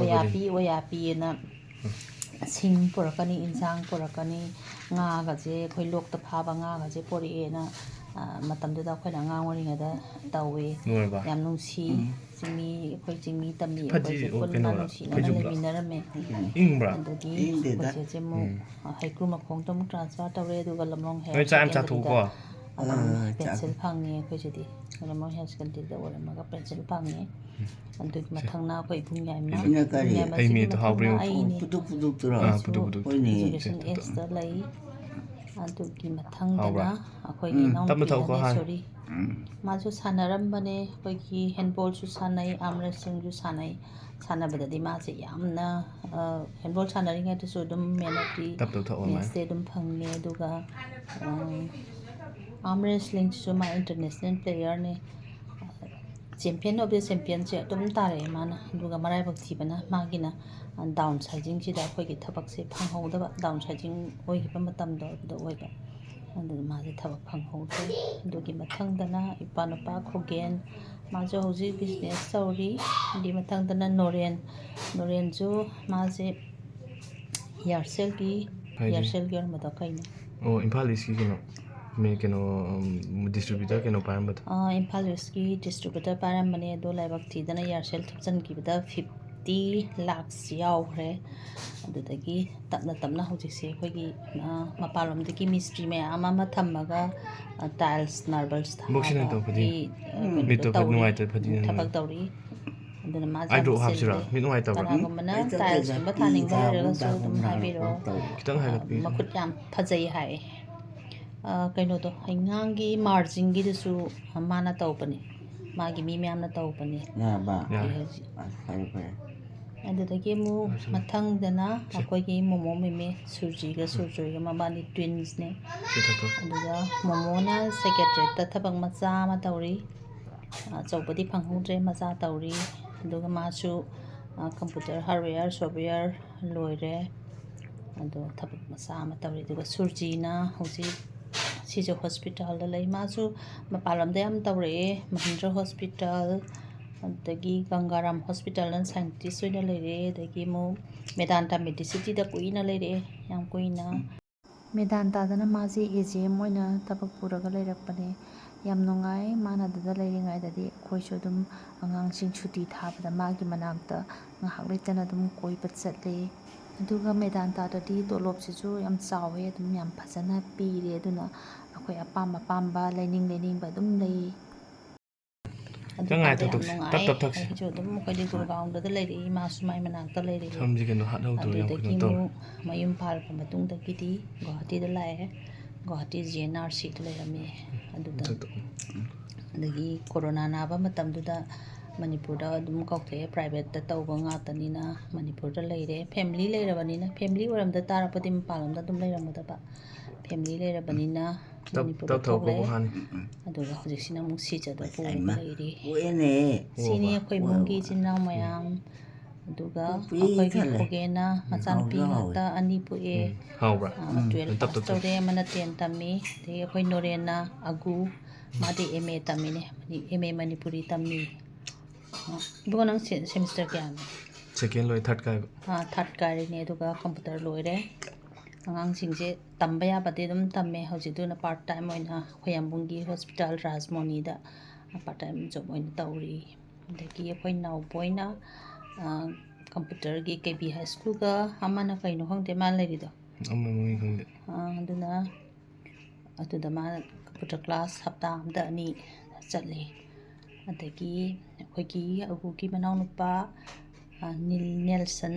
ꯑꯣꯌꯥꯄꯤꯑꯅ ꯁꯤꯡ ꯄꯨꯔꯛꯀꯅꯤ ꯏꯟꯁꯥꯡ ꯄꯨꯔꯛꯀꯅꯤ ꯉꯥꯒꯁꯦ ꯑꯩꯈꯣꯏ ꯂꯣꯛꯇ ꯐꯥꯕ ꯉꯥꯒꯁꯦ ꯄꯣꯔꯛꯑꯦꯅ ꯃꯇꯝꯗꯨꯗ ꯑꯩꯈꯣꯏꯅ ꯑꯉꯥꯡ ꯑꯣꯏꯔꯤꯉꯩꯗ ꯇꯧꯋꯦ ꯌꯥꯝ ꯅꯨꯡꯁꯤ ꯆꯤꯡꯃꯤ ꯑꯩꯈꯣꯏ ꯆꯤꯡꯃꯤ ꯇꯝꯃꯤ ꯑꯩꯈꯣꯏꯁꯦ ꯄꯨꯟꯅ ꯅꯨꯡꯁꯤꯅꯅ ꯂꯩꯃꯤꯟꯅꯔꯝꯃꯦ ꯑꯗꯒꯤ ꯑꯩꯈꯣꯏ ꯆꯦꯁꯦ ꯑꯃꯨꯛ ꯍꯩꯀ꯭ꯔꯨ ꯃꯈꯣꯡꯗ ꯑꯃꯨꯛ ꯇ꯭ꯔꯥꯟꯁꯐꯔ ꯇꯧꯔꯦ ꯑꯗꯨꯒ ꯂꯝꯂꯣꯡ ꯍꯥꯌꯔ ꯁꯦꯀꯦꯟꯗꯔꯤꯗ ꯑꯗꯨꯝ ꯄꯦꯟꯁꯤꯜ ꯐꯪꯉꯦ ꯑꯩꯈꯣꯏꯁꯤꯗꯤ ꯂꯝꯂꯣꯡ ꯍꯥꯌꯔ ꯁꯦꯀꯦꯟꯗꯔꯤꯗ ꯑꯣꯏꯔꯝꯃꯒ ꯄꯦꯟꯁꯤꯜ ꯐꯪꯉꯦ ꯑꯗꯨꯒꯤ ꯃꯊꯪꯅ ꯑꯩꯈꯣꯏ ꯏꯕꯨꯡ ꯌꯥꯏꯃ ꯁꯤꯅ ꯀꯔꯤ ꯃꯊꯪꯅ ꯑꯩꯅꯦ ꯄꯨꯗꯨꯛ ꯄꯨꯗꯨꯛꯇꯨꯔꯣ ꯑꯩꯁꯨ ꯍꯣꯏꯅꯦ ꯏꯖꯨꯀꯦꯁꯟ ꯑꯦꯖꯇ ꯂꯩ ꯑꯗꯨꯒꯤ ꯃꯊꯪꯗꯅ ꯑꯩꯈꯣꯏꯒꯤ ꯇꯞꯅ ꯏꯅꯥꯎꯅꯨꯄꯤ ꯊꯧꯀꯣ ꯍꯥꯟꯅ. ꯙꯅꯦꯁꯣꯔꯤ ꯃꯥꯁꯨ ꯁꯥꯟꯅꯔꯝꯕꯅꯦ ꯑꯩꯈꯣꯏꯒꯤ ꯍꯦꯟꯕꯣꯜꯁꯨ ꯁꯥꯟꯅꯩ ꯑꯥꯔꯝ ꯔꯦꯁꯂꯤꯡꯁꯨ ꯁꯥꯟꯅꯩ ꯁꯥꯟꯅꯕꯗꯗꯤ ꯃꯥꯁꯦ ꯌꯥꯝꯅ ꯍꯦꯟꯕꯣꯜ ꯁꯥꯟꯅꯔꯤꯉꯩꯗꯁꯨ ꯑꯗꯨꯝ ꯃꯦꯟ ꯑꯣꯐ ꯗꯤ ꯇꯞ ꯇꯞ ꯊꯧꯑꯣ ꯃꯦꯠꯁꯇꯤ ꯑꯗꯨꯝ ꯐꯪꯉꯦ ꯑꯗꯨꯒ ꯑꯥꯔꯝ ꯔꯦꯁꯂꯤꯡꯁꯤꯁꯨ ꯃꯥ ꯏꯟꯇꯔꯅꯦꯁꯅꯦꯜ ꯄ꯭ꯂꯦꯌꯔꯅꯦ ꯆꯦꯝꯄꯤꯌꯟ ꯑꯣꯐ ꯗ ꯆꯦꯝꯄꯤꯌꯟꯁꯦ ꯑꯗꯨꯝ ꯇꯥꯔꯛꯑꯦ ꯃꯥꯅ ꯑꯗꯨꯒ ꯃꯔꯥꯏꯕꯛ ꯊꯤꯕꯅ ꯃꯥꯒꯤꯅ ꯗꯥꯎꯟ ꯁꯥꯏꯖꯤꯡꯁꯤꯗ ꯑꯩꯈꯣꯏꯒꯤ ꯊꯕꯛꯁꯦ ꯐꯪꯍꯧꯗꯕ ꯗꯥꯎꯟ ꯁꯥꯏꯖꯤꯡ ꯑꯣꯏꯈꯤꯕ ꯃꯇꯝꯗꯣ ꯑꯗꯨꯗ ꯑꯣꯏꯕ ꯑꯗꯨꯅ ꯃꯥꯁꯦ ꯊꯕꯛ ꯐꯪꯍꯧꯗ꯭ꯔꯦ ꯑꯗꯨꯒꯤ ꯃꯊꯪꯗꯅ ꯏꯄꯥꯅꯨꯄꯥ ꯈꯨꯒꯦꯟ ꯃꯥꯁꯨ ꯍꯧꯖꯤꯛ ꯕꯤꯖꯤꯅꯦꯁ ꯇꯧꯔꯤ ꯑꯗꯨꯒꯤ ꯃꯊꯪꯗꯅ ꯅꯣꯔꯦꯟꯁꯨ ꯃꯥꯁꯦ ꯏꯌꯥꯔꯁꯦꯜꯒꯤ ꯑꯣꯏꯔꯝꯕꯗꯣ ꯀꯩꯅꯣ ꯑꯣ ꯏꯝꯐꯥꯜ ꯏꯁꯀꯤ ꯀꯩꯅꯣ ꯗꯤꯁꯇ꯭ꯔꯤꯕ꯭ꯌꯨꯇꯔ ꯀꯩꯅꯣ ꯄꯥꯏꯔꯝꯕꯗꯣ. ꯏꯝꯐꯥꯜ ꯏꯁꯀꯤ ꯗꯤꯁꯇ꯭ꯔꯤꯕ꯭ꯌꯨꯇꯔ ꯄꯥꯏꯔꯝꯕꯅꯦ ꯑꯗꯣ ꯂꯥꯏꯕꯛ ꯊꯤꯗꯅ ꯏꯌꯥꯔꯁꯦꯜ ꯊꯨꯞꯆꯟꯈꯤꯕꯗ 50 lakhs ꯌꯥꯎꯈ꯭ꯔꯦ ꯑꯗꯨꯗꯒꯤ ꯇꯞꯅ ꯇꯞꯅ ꯍꯧꯖꯤꯛꯁꯦ ꯑꯩꯈꯣꯏꯒꯤ ꯃꯄꯥꯟꯂꯣꯝꯗꯒꯤ ꯃꯤꯁꯇ꯭ꯔꯤ ꯃꯌꯥꯝ ꯑꯃ ꯊꯝꯃꯒ ꯇꯥꯏꯜꯁ ꯃꯥꯔꯕꯜꯁ ꯕꯣꯛꯁꯤꯅ ꯊꯥꯕꯒꯤ ꯇꯧꯕꯗꯤ ꯀꯩꯅꯣꯗꯣ ꯇꯧꯔꯤ ꯅꯨꯡꯉꯥꯏꯇꯕꯗꯤ ꯊꯕꯛ ꯇꯧꯔꯤ ꯑꯗꯨꯅ ꯃꯥꯁꯦ ꯌꯥꯝ ꯑꯥꯏꯗ꯭ꯔꯣꯞ ꯍꯥꯞꯁꯤꯔꯥ ꯆꯤꯜꯂꯦ ꯃꯤꯠ ꯅꯨꯡꯉꯥꯏꯇꯕ꯭ꯔꯥ. ꯀꯅꯥꯒꯨꯝꯕꯅ ꯇꯥꯏꯜꯁꯀꯨꯝꯕ ꯊꯥꯅꯤꯡꯕ ꯂꯩꯔꯒꯁꯨ ꯑꯗꯨꯝ ꯍꯥꯏꯕꯤꯔꯛꯑꯣ ꯈꯤꯇꯪ ꯍꯥꯏꯒꯠꯄꯤꯌꯨ. ꯃꯈꯨꯠ ꯌꯥꯝ ꯐꯖꯩ ꯍꯥꯏ ꯀꯩꯅꯣꯗꯣ ꯍꯩꯉꯥꯡꯒꯤ ꯃꯥꯔꯖꯤꯡꯒꯤꯗꯨꯁꯨ ꯃꯥꯅ ꯇꯧꯕꯅꯦ ꯃꯥꯒꯤ ꯃꯤ ꯃꯌꯥꯝꯅ ꯇꯧꯕꯅꯦ ꯌꯥꯔꯕ ꯌꯥꯔꯦ. ꯐꯔꯦ ꯐꯔꯦ ꯑꯗꯨꯗꯒꯤ ꯑꯃꯨꯛ ꯃꯊꯪꯗꯅ ꯑꯩꯈꯣꯏꯒꯤ ꯃꯣꯃꯣ ꯃꯤꯃꯦ ꯁꯨꯔꯖꯤꯒ ꯁꯨꯔꯖꯣꯏꯒ ꯃꯕꯥꯅꯤ ꯇ꯭ꯋꯤꯟꯁꯅꯦ ꯑꯗꯨꯒ ꯃꯣꯃꯣꯅ ꯁꯦꯀ꯭ꯔꯦꯇꯔꯤꯌꯦꯠꯇ ꯊꯕꯛ ꯃꯆꯥ ꯑꯃ ꯇꯧꯔꯤ ꯑꯆꯧꯕꯗꯤ ꯐꯪꯍꯧꯗ꯭ꯔꯦ ꯃꯆꯥ ꯇꯧꯔꯤ ꯑꯗꯨꯒ ꯃꯥꯁꯨ ꯀꯝꯄꯨꯇꯔ ꯍꯥꯔꯠꯋꯦꯌꯔ ꯁꯣꯐꯋꯦꯌꯔ ꯂꯣꯏꯔꯦ ꯑꯗꯣ ꯊꯕꯛ ꯃꯆꯥ ꯑꯃ ꯇꯧꯔꯤ ꯑꯗꯨꯒ ꯁꯨꯔꯖꯤꯅ ꯍꯧꯖꯤꯛ ꯁꯤꯖ ꯍꯣꯁꯄꯤꯇꯥꯜꯗ ꯂꯩ ꯃꯥꯁꯨ ꯃꯄꯥꯟꯂꯣꯝꯗ ꯌꯥꯝ ꯇꯧꯔꯛꯑꯦ ꯃꯍꯤꯟꯗ꯭ꯔ ꯍꯣꯁꯄꯤꯇꯥꯜ ꯑꯗꯒꯤ ꯒꯪꯒꯥꯔꯥꯝ ꯍꯣꯁꯄꯤꯇꯥꯜꯅ ꯁꯥꯏꯟꯇꯤꯁ ꯑꯣꯏꯅ ꯂꯩꯔꯛꯑꯦ ꯑꯗꯒꯤ ꯑꯃꯨꯛ ꯃꯦꯗꯥꯟꯇꯥ ꯃꯦꯗꯤꯁꯤꯇꯤꯗ ꯀꯨꯏꯅ ꯂꯩꯔꯛꯑꯦ ꯌꯥꯝ ꯀꯨꯏꯅ ꯃꯦꯗꯥꯟꯇꯥꯗꯅ ꯃꯥꯁꯦ AGM ꯑꯣꯏꯅ ꯊꯕꯛ ꯄꯨꯔꯒ ꯂꯩꯔꯛꯄꯅꯦ ꯌꯥꯝ ꯅꯨꯡꯉꯥꯏ ꯃꯥꯅ ꯑꯗꯨꯗ ꯂꯩꯔꯤꯉꯩꯗꯗꯤ ꯑꯩꯈꯣꯏꯁꯨ ꯑꯗꯨꯝ ꯑꯉꯥꯡꯁꯤꯡ ꯁꯨꯇꯤ ꯊꯥꯕꯗ ꯃꯥꯒꯤ ꯃꯅꯥꯛꯇ ꯉꯥꯏꯍꯥꯛ ꯂꯩꯇꯅ ꯑꯗꯨꯝ ꯀꯣꯏꯕ ꯆꯠꯂꯤ ꯑꯗꯨꯒ ꯃꯦꯗꯥꯟꯇꯥꯗꯗꯤ ꯇꯣꯂꯣꯞꯁꯤꯁꯨ ꯌꯥꯝ ꯆꯥꯎꯋꯦ ꯑꯗꯨꯝ ꯌꯥꯝ ꯐꯖꯅ ꯄꯤꯔꯦ ꯑꯗꯨꯅ ꯑꯩꯈꯣꯏ ꯑꯄꯥꯝ ꯑꯄꯥꯝꯕ ꯂꯩꯅꯤꯡꯕ ꯑꯗꯨꯝ ꯂꯩ ꯈꯤꯇꯪ ꯉꯥꯏ ꯑꯗꯨꯀꯥꯟꯗ ꯌꯥꯝ ꯊꯛꯁꯤ ꯇꯞ ꯅꯨꯡꯉꯥꯏ ꯇꯞ ꯊꯛꯁꯤ. ꯑꯩꯁꯨ ꯑꯗꯨꯝ ꯑꯩꯈꯣꯏꯗꯤ ꯒꯨꯔꯒꯥꯎꯟꯗ ꯂꯩꯔꯛꯏ ꯃꯥꯁꯨ ꯃꯥꯏ ꯃꯅꯥꯛꯇ ꯂꯩꯔꯛꯏ ꯁꯝꯁꯤ ꯀꯩꯅꯣ ꯍꯥꯠꯍꯧꯗꯕ ꯌꯥꯝ ꯑꯗꯨꯗꯒꯤ ꯀꯩꯅꯣ ꯇꯧꯔꯦ. ꯑꯃꯨꯛ ꯃꯌꯨꯝ ꯄꯥꯜꯂꯕ ꯃꯇꯨꯡꯗꯒꯤꯗꯤ ꯒꯨꯋꯥꯍꯥꯇꯤꯗ ꯂꯥꯛꯑꯦ ꯒꯨꯋꯥꯍꯥꯇꯤ GNRCꯗ ꯂꯩꯔꯝꯃꯦ ꯑꯗꯨꯗ ꯑꯗꯒꯤ ꯀꯣꯔꯣꯅꯥ ꯅꯥꯕ ꯃꯇꯝꯗꯨꯗ ꯃꯅꯤꯄꯨꯔꯗ ꯑꯗꯨꯝ ꯀꯧꯊꯣꯛꯑꯦ ꯄ꯭ꯔꯥꯏꯚꯦꯠꯇ ꯇꯧꯕ ꯉꯥꯛꯇꯅꯤꯅ ꯃꯅꯤꯄꯨꯔꯗ ꯂꯩꯔꯦ ꯐꯦꯃꯤꯂꯤ ꯂꯩꯔꯕꯅꯤꯅ ꯐꯦꯃꯤꯂꯤ ꯑꯣꯏꯔꯝꯗ ꯇꯥꯔꯛꯄꯗꯤ ꯃꯄꯥꯟꯂꯣꯝꯗ ꯑꯗꯨꯝ ꯂꯩꯔꯝꯒꯗꯕ ꯐꯦꯃꯤꯂꯤ ꯂꯩꯔꯕꯅꯤꯅ ꯃꯅꯤꯄꯨꯔꯗ ꯊꯣꯛꯂꯛꯑꯦ ꯑꯗꯨꯒ ꯍꯧꯖꯤꯛꯁꯤꯅ ꯑꯃꯨꯛ ꯁꯤꯖꯗ ꯄꯨꯔꯒ ꯂꯩꯔꯤ ꯁꯤꯅꯤ ꯑꯩꯈꯣꯏ ꯏꯃꯨꯡꯒꯤ ꯏꯆꯤꯟ ꯏꯅꯥꯎ ꯃꯌꯥꯝ ꯑꯗꯨꯒ ꯑꯩꯈꯣꯏꯒꯤ ꯈꯨꯒꯦꯟꯅ ꯃꯆꯥꯅꯨꯄꯤ ꯉꯥꯛꯇ 2 ꯄꯣꯛꯑꯦ ꯍꯥꯎꯕ꯭ꯔꯥ. 12 ꯄꯥꯁ ꯇꯧꯔꯦ ꯑꯃꯅ 10 ꯇꯝꯃꯤ ꯑꯗꯒꯤ ꯑꯩꯈꯣꯏ ꯅꯣꯔꯦꯟꯅ ꯑꯒꯨ ꯃꯥꯗꯤ MA ꯇꯝꯃꯤꯅꯦ MA ꯃꯅꯤꯄꯨꯔꯤ ꯇꯝꯃꯤ ꯏꯕꯨꯡꯉꯣ ꯅꯪ ꯁꯦꯃꯤꯁꯇꯔ ꯀꯌꯥꯅꯣ ꯁꯦꯀꯦꯟ ꯂꯣꯏ ꯊꯥꯔꯠ ꯀꯥꯏꯕ. ꯊꯥꯔꯠ ꯀꯥꯔꯤꯅꯦ ꯑꯗꯨꯒ ꯀꯝꯄꯨꯇꯔ ꯂꯣꯏꯔꯦ ꯑꯉꯥꯡꯁꯤꯡꯁꯦ ꯇꯝꯕ ꯌꯥꯕꯗꯤ ꯑꯗꯨꯝ ꯇꯝꯃꯦ ꯍꯧꯖꯤꯛꯇꯨꯅ ꯄꯥꯔꯠ ꯇꯥꯏꯝ ꯑꯣꯏꯅ ꯈꯣꯏꯌꯥꯝꯕꯨꯡꯒꯤ ꯍꯣꯁꯄꯤꯇꯥꯜ ꯔꯥꯖꯃꯣꯅꯤꯗ ꯄꯥꯔꯠ ꯇꯥꯏꯝ ꯖꯣꯕ ꯑꯣꯏꯅ ꯇꯧꯔꯤ ꯑꯗꯒꯤ ꯑꯩꯈꯣꯏ ꯅꯥꯎꯕꯣꯏꯅ ꯀꯝꯄꯨꯇꯔꯒꯤ KB ꯍꯥꯏ ꯁ꯭ꯀꯨꯜꯒ ꯑꯃꯅ ꯀꯩꯅꯣ ꯈꯪꯗꯦ ꯃꯥ ꯂꯩꯔꯤꯗꯣ ꯃꯃꯤꯡ ꯈꯪꯗꯦ. ꯑꯗꯨꯅ ꯑꯗꯨꯗ ꯃꯥꯅ ꯀꯝꯄꯨꯇꯔ ꯀ꯭ꯂꯥꯁ ꯍꯞꯇꯥ ꯑꯃꯗ 2 ꯆꯠꯂꯤ ꯑꯗꯒꯤ ꯑꯩꯈꯣꯏꯒꯤ ꯑꯒꯨꯒꯤ ꯃꯅꯥꯎꯅꯨꯄꯥ ꯅꯦꯜꯁꯟ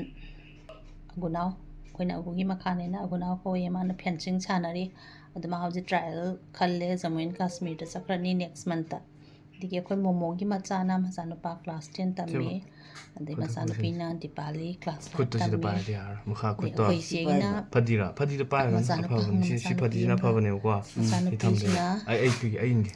ꯑꯒꯨꯅꯥꯎ ꯑꯩꯈꯣꯏꯅ ꯑꯒꯨꯒꯤ ꯃꯈꯥꯅꯤꯅ ꯑꯒꯨꯅꯥꯎ ꯀꯧꯏ ꯃꯥꯅ ꯐꯦꯟꯁꯤꯡ ꯁꯥꯟꯅꯔꯤ ꯑꯗꯨ ꯃꯥ ꯍꯧꯖꯤꯛ ꯇ꯭ꯔꯥꯌꯦꯜ ꯈꯜꯂꯦ ꯖꯃꯨ ꯑꯦꯟ ꯀꯥꯁꯃꯤꯔꯗ ꯆꯠꯈ꯭ꯔꯅꯤ ꯅꯦꯛꯁ ꯃꯟꯇ ꯑꯗꯒꯤ ꯑꯩꯈꯣꯏ ꯃꯣꯃꯣꯒꯤ ꯃꯆꯥꯅꯨꯄꯥ ꯀ꯭ꯂꯥꯁ 10 ꯇꯝꯃꯤ ꯑꯗꯩ ꯃꯆꯥꯅꯨꯄꯤꯅ ꯗꯤꯄꯥꯂꯤ ꯀ꯭ꯂꯥꯁ 5 ꯈꯨꯠꯇꯨꯁꯤꯗ ꯇꯝꯃꯤ ꯄꯥꯏꯔꯗꯤ ꯌꯥꯔꯣꯏ ꯃꯈꯥ ꯈꯨꯠꯇꯣ ꯑꯩꯈꯣꯏ ꯏꯆꯦꯒꯤꯅ ꯐꯗꯤꯗ ꯄꯥꯏꯔꯒ ꯑꯐꯕꯅꯤ ꯁꯤ ꯐꯗꯤꯁꯤꯅ ꯑꯐꯕꯅꯦꯕꯀꯣ ꯁꯤ ꯊꯝꯗꯦ ꯑꯩ ꯄꯤꯒꯦ ꯑꯩ ꯏꯟꯒꯦ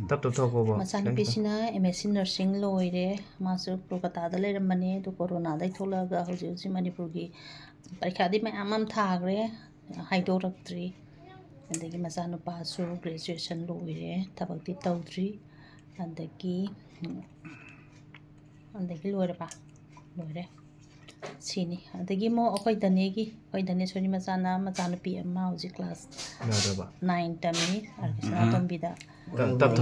ꯇꯞ ꯊꯧꯀꯣꯕ ꯃꯆꯥꯅꯨꯄꯤꯁꯤꯅ MSc ꯅꯔꯁꯤꯡ ꯂꯣꯏꯔꯦ ꯃꯥꯁꯨ ꯀꯣꯜꯀꯇꯥꯗ ꯂꯩꯔꯝꯕꯅꯦ ꯑꯗꯨ ꯀꯣꯔꯣꯅꯥꯗꯩ ꯊꯣꯛꯂꯛꯑꯒ ꯍꯧꯖꯤꯛ ꯃꯅꯤꯄꯨꯔꯒꯤ ꯄꯔꯤꯈꯥꯗꯤ ꯃꯌꯥꯝ ꯑꯃ ꯊꯥꯈ꯭ꯔꯦ ꯍꯥꯏꯗꯣꯔꯛꯇ꯭ꯔꯤ ꯑꯗꯒꯤ ꯃꯆꯥꯅꯨꯄꯥꯁꯨ ꯒ꯭ꯔꯦꯖꯨꯑꯦꯁꯟ ꯂꯣꯏꯔꯦ ꯊꯕꯛꯇꯤ ꯇꯧꯗ꯭ꯔꯤ ꯑꯗꯒꯤ ꯂꯣꯏꯔꯕ ꯂꯣꯏꯔꯦ ꯁꯤꯅꯤ ꯑꯗꯒꯤ ꯑꯃꯨꯛ ꯑꯩꯈꯣꯏ ꯙꯅꯦꯁꯣꯔꯤ ꯃꯆꯥꯅꯨꯄꯤ ꯑꯃ ꯍꯧꯖꯤꯛ ꯀ꯭ꯂꯥꯁ 9 ꯇꯝꯃꯤ ꯑꯥꯔ.ꯀꯦ. ꯁꯅꯥꯇꯣꯝꯕꯤꯗ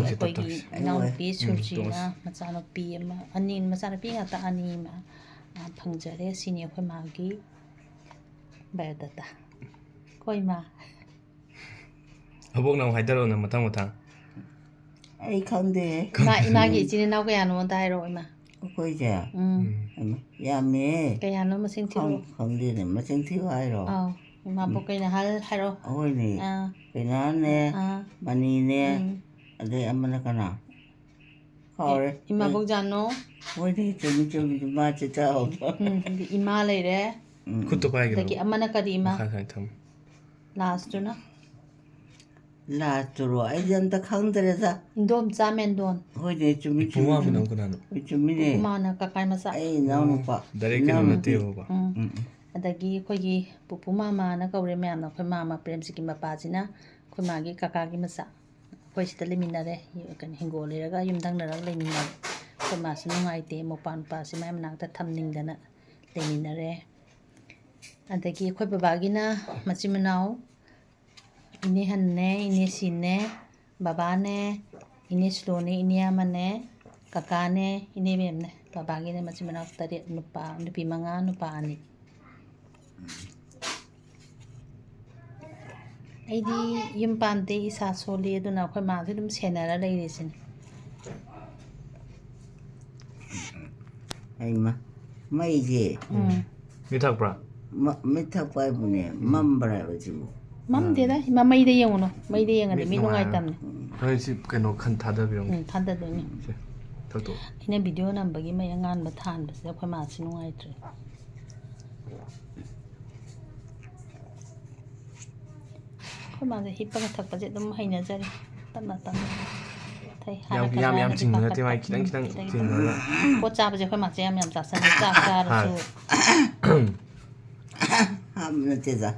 ꯑꯩꯈꯣꯏꯒꯤ ꯏꯅꯥꯎꯅꯨꯄꯤ ꯁꯨꯔꯖꯤꯅ ꯃꯆꯥꯅꯨꯄꯤ ꯃꯆꯥꯅꯨꯄꯤ ꯉꯥꯛꯇ 2 ꯑꯃ ꯐꯪꯖꯔꯦ ꯁꯤꯅꯤ ꯑꯩꯈꯣꯏ ꯃꯥꯒꯤ ꯕꯥꯏꯑꯣꯗꯥꯇꯥ ꯑꯩꯈꯣꯏ ꯃꯥ ꯑꯕꯣꯛꯅ ꯑꯃꯨꯛ ꯍꯥꯏꯗꯔꯛꯑꯣꯅ ꯃꯊꯪ ꯑꯩ ꯈꯪꯗꯦ ꯏꯃꯥꯒꯤ ꯏꯆꯤꯟ ꯏꯅꯥꯎ ꯀꯌꯥꯅꯣ ꯑꯝꯇ ꯍꯥꯏꯔꯛꯑꯣ ꯏꯃꯥ ꯑꯩꯈꯣꯏꯁꯦ ꯌꯥꯝꯃꯦ ꯀꯌꯥꯅꯣ ꯃꯁꯤꯡ ꯊꯤꯔꯛꯑꯣ ꯈꯪꯗꯦꯅꯦ ꯃꯁꯤꯡ ꯊꯤꯌꯨ ꯍꯥꯏꯔꯣ ꯑꯥꯎ ꯏꯃꯥꯕꯣꯛ ꯀꯩꯅ ꯍꯥꯏꯔꯣ ꯑꯩꯈꯣꯏꯅꯦ ꯀꯩꯅꯥꯅꯦ ꯃꯅꯤꯅꯦ ꯑꯗꯩ ꯑꯃꯅ ꯀꯅꯥ ꯀꯥꯎꯔꯦ 이마복 자노 ꯍꯣꯏꯅꯦ ꯆꯨꯝꯃꯤ ꯃꯥ ꯆꯤꯠꯆꯥꯍꯧꯗ 이마 레이레 ꯈꯨꯠꯇꯣ ꯄꯥꯏꯒꯅꯣꯗꯒꯤ ꯑꯃꯅ ꯀꯔꯤ ꯏꯃꯥ ꯃꯈꯥ ꯁꯥꯏ ꯊꯝꯃꯨ ꯂꯥꯁꯇꯨꯅ ꯂꯥꯁꯇꯨꯔꯣ ꯑꯩꯗꯤ ꯑꯝꯇ ꯈꯪꯗ꯭ꯔꯦꯗ 인돔짜 ꯃꯦꯟꯗꯣꯟ ꯍꯣꯏꯅꯦ ꯆꯨꯝꯃꯤ ꯏꯄꯨꯃꯥꯡꯕꯅ ꯀꯅꯥꯅꯣ ꯆꯨꯝꯃꯤꯅꯦ ꯄꯨꯄꯨꯃꯥꯅ ꯀꯀꯥꯏ ꯃꯆꯥ ꯑꯩ ꯏꯅꯥꯎꯅꯨꯄꯥ ꯗꯥꯏꯔꯦꯛ ꯀꯩꯅꯣ ꯅꯠꯇꯦꯕꯀꯣ ꯑꯗꯒꯤ ꯑꯩꯈꯣꯏꯒꯤ ꯄꯨꯄꯨ ꯃꯥꯃꯥꯅ ꯀꯧꯔꯦ ꯃꯌꯥꯝꯅ ꯑꯩꯈꯣꯏ ꯃꯥꯃꯥ ꯄ꯭ꯔꯦꯝꯖꯤꯠꯀꯤ ꯃꯄꯥꯁꯤꯅ ꯑꯩꯈꯣꯏ ꯃꯥꯒꯤ ꯀꯀꯥꯒꯤ ꯃꯆꯥ ꯑꯩꯈꯣꯏ ꯁꯤꯗ ꯂꯩꯃꯤꯟꯅꯔꯦ ꯀꯩꯅꯣ ꯍꯤꯡꯒꯣꯜ ꯂꯩꯔꯒ ꯌꯨꯝꯊꯪꯅꯔꯒ ꯂꯩꯃꯤꯟꯅꯔꯦ ꯑꯩꯈꯣꯏ ꯃꯥꯁꯤ ꯅꯨꯡꯉꯥꯏꯇꯦ ꯃꯧꯄꯥ ꯅꯨꯄꯥꯁꯤ ꯃꯥꯏ ꯃꯅꯥꯛꯇ ꯊꯝꯅꯤꯡꯗꯅ ꯂꯩꯃꯤꯟꯅꯔꯦ ꯑꯗꯒꯤ ꯑꯩꯈꯣꯏ ꯕꯕꯥꯒꯤꯅ ꯃꯆꯤꯟ ꯃꯅꯥꯎ ꯏꯅꯦ ꯍꯟꯅꯦ ꯏꯅꯦ ꯁꯤꯅꯦ ꯕꯕꯥꯅꯦ ꯏꯅꯦ ꯁꯤꯂꯣꯅꯦ ꯏꯅꯦ ꯑꯃꯅꯦ ꯀꯀꯥꯅꯦ ꯏꯅꯦ ꯕꯦꯝꯅꯦ ꯕꯕꯥꯒꯤꯅ ꯃꯆꯤꯟ ꯃꯅꯥꯎ 8 ꯅꯨꯄꯤ 5 ꯅꯨꯄꯥ 2 ꯑꯩꯗꯤ ꯌꯨꯝ ꯄꯥꯟꯗꯦ ꯏꯁꯥ ꯁꯣꯜꯂꯤ ꯑꯗꯨꯅ ꯑꯩꯈꯣꯏ ꯃꯥꯁꯦ ꯑꯗꯨꯝ ꯁꯦꯟꯅꯔ ꯂꯩꯔꯤꯁꯤꯅꯦ ꯑꯩꯃ ꯃꯩꯁꯦ ꯃꯤ ꯊꯛꯄ꯭ꯔꯥ ꯃꯤꯠ ꯊꯛꯄ ꯍꯥꯏꯕꯨꯅꯦ ꯃꯝꯕ꯭ꯔꯥ ꯍꯥꯏꯕꯁꯤꯕꯨ ꯃꯝꯗꯦꯗ ꯏꯃꯥ ꯃꯩꯗ ꯌꯦꯡꯉꯨꯅꯣ ꯃꯩꯗ ꯌꯦꯡꯉꯗꯤ ꯃꯤ ꯅꯨꯡꯉꯥꯏꯇꯕꯅꯦ ꯍꯣꯏ ꯁꯤ ꯀꯩꯅꯣ ꯊꯥꯗꯕꯤꯔꯝꯒꯦ ꯊꯥꯗꯗꯣꯏꯅꯤ ꯁꯦ ꯊꯛꯇꯣꯛꯑꯣ ꯑꯩꯅ ꯚꯤꯗꯤꯑꯣ ꯅꯝꯕꯒꯤ ꯃꯩ ꯑꯉꯥꯟꯕ ꯊꯥꯟꯕꯁꯤꯗ ꯑꯩꯈꯣꯏ ꯃꯥꯁꯤ ꯅꯨꯡꯉꯥꯏꯇ꯭ꯔꯦ ꯑꯩꯈꯣꯏ ꯃꯥꯁꯦ ꯍꯤꯞꯄꯒ ꯊꯛꯄꯁꯦ ꯑꯗꯨꯝ ꯍꯩꯅꯖꯔꯦ ꯇꯞꯅ ꯇꯞꯅ ꯌꯥꯝ ꯆꯤꯡꯕ ꯅꯠꯇꯦ ꯃꯥꯏ ꯈꯤꯇꯪ ꯆꯤꯡꯉꯒ ꯄꯣꯠ ꯆꯥꯕꯁꯦ ꯑꯩꯈꯣꯏ ꯃꯥꯁꯦ ꯌꯥꯝ ꯆꯥꯁꯟꯂꯦ ꯆꯥꯛ ꯆꯥꯔꯁꯨ ꯍꯥꯝ ꯅꯠꯇꯦꯗ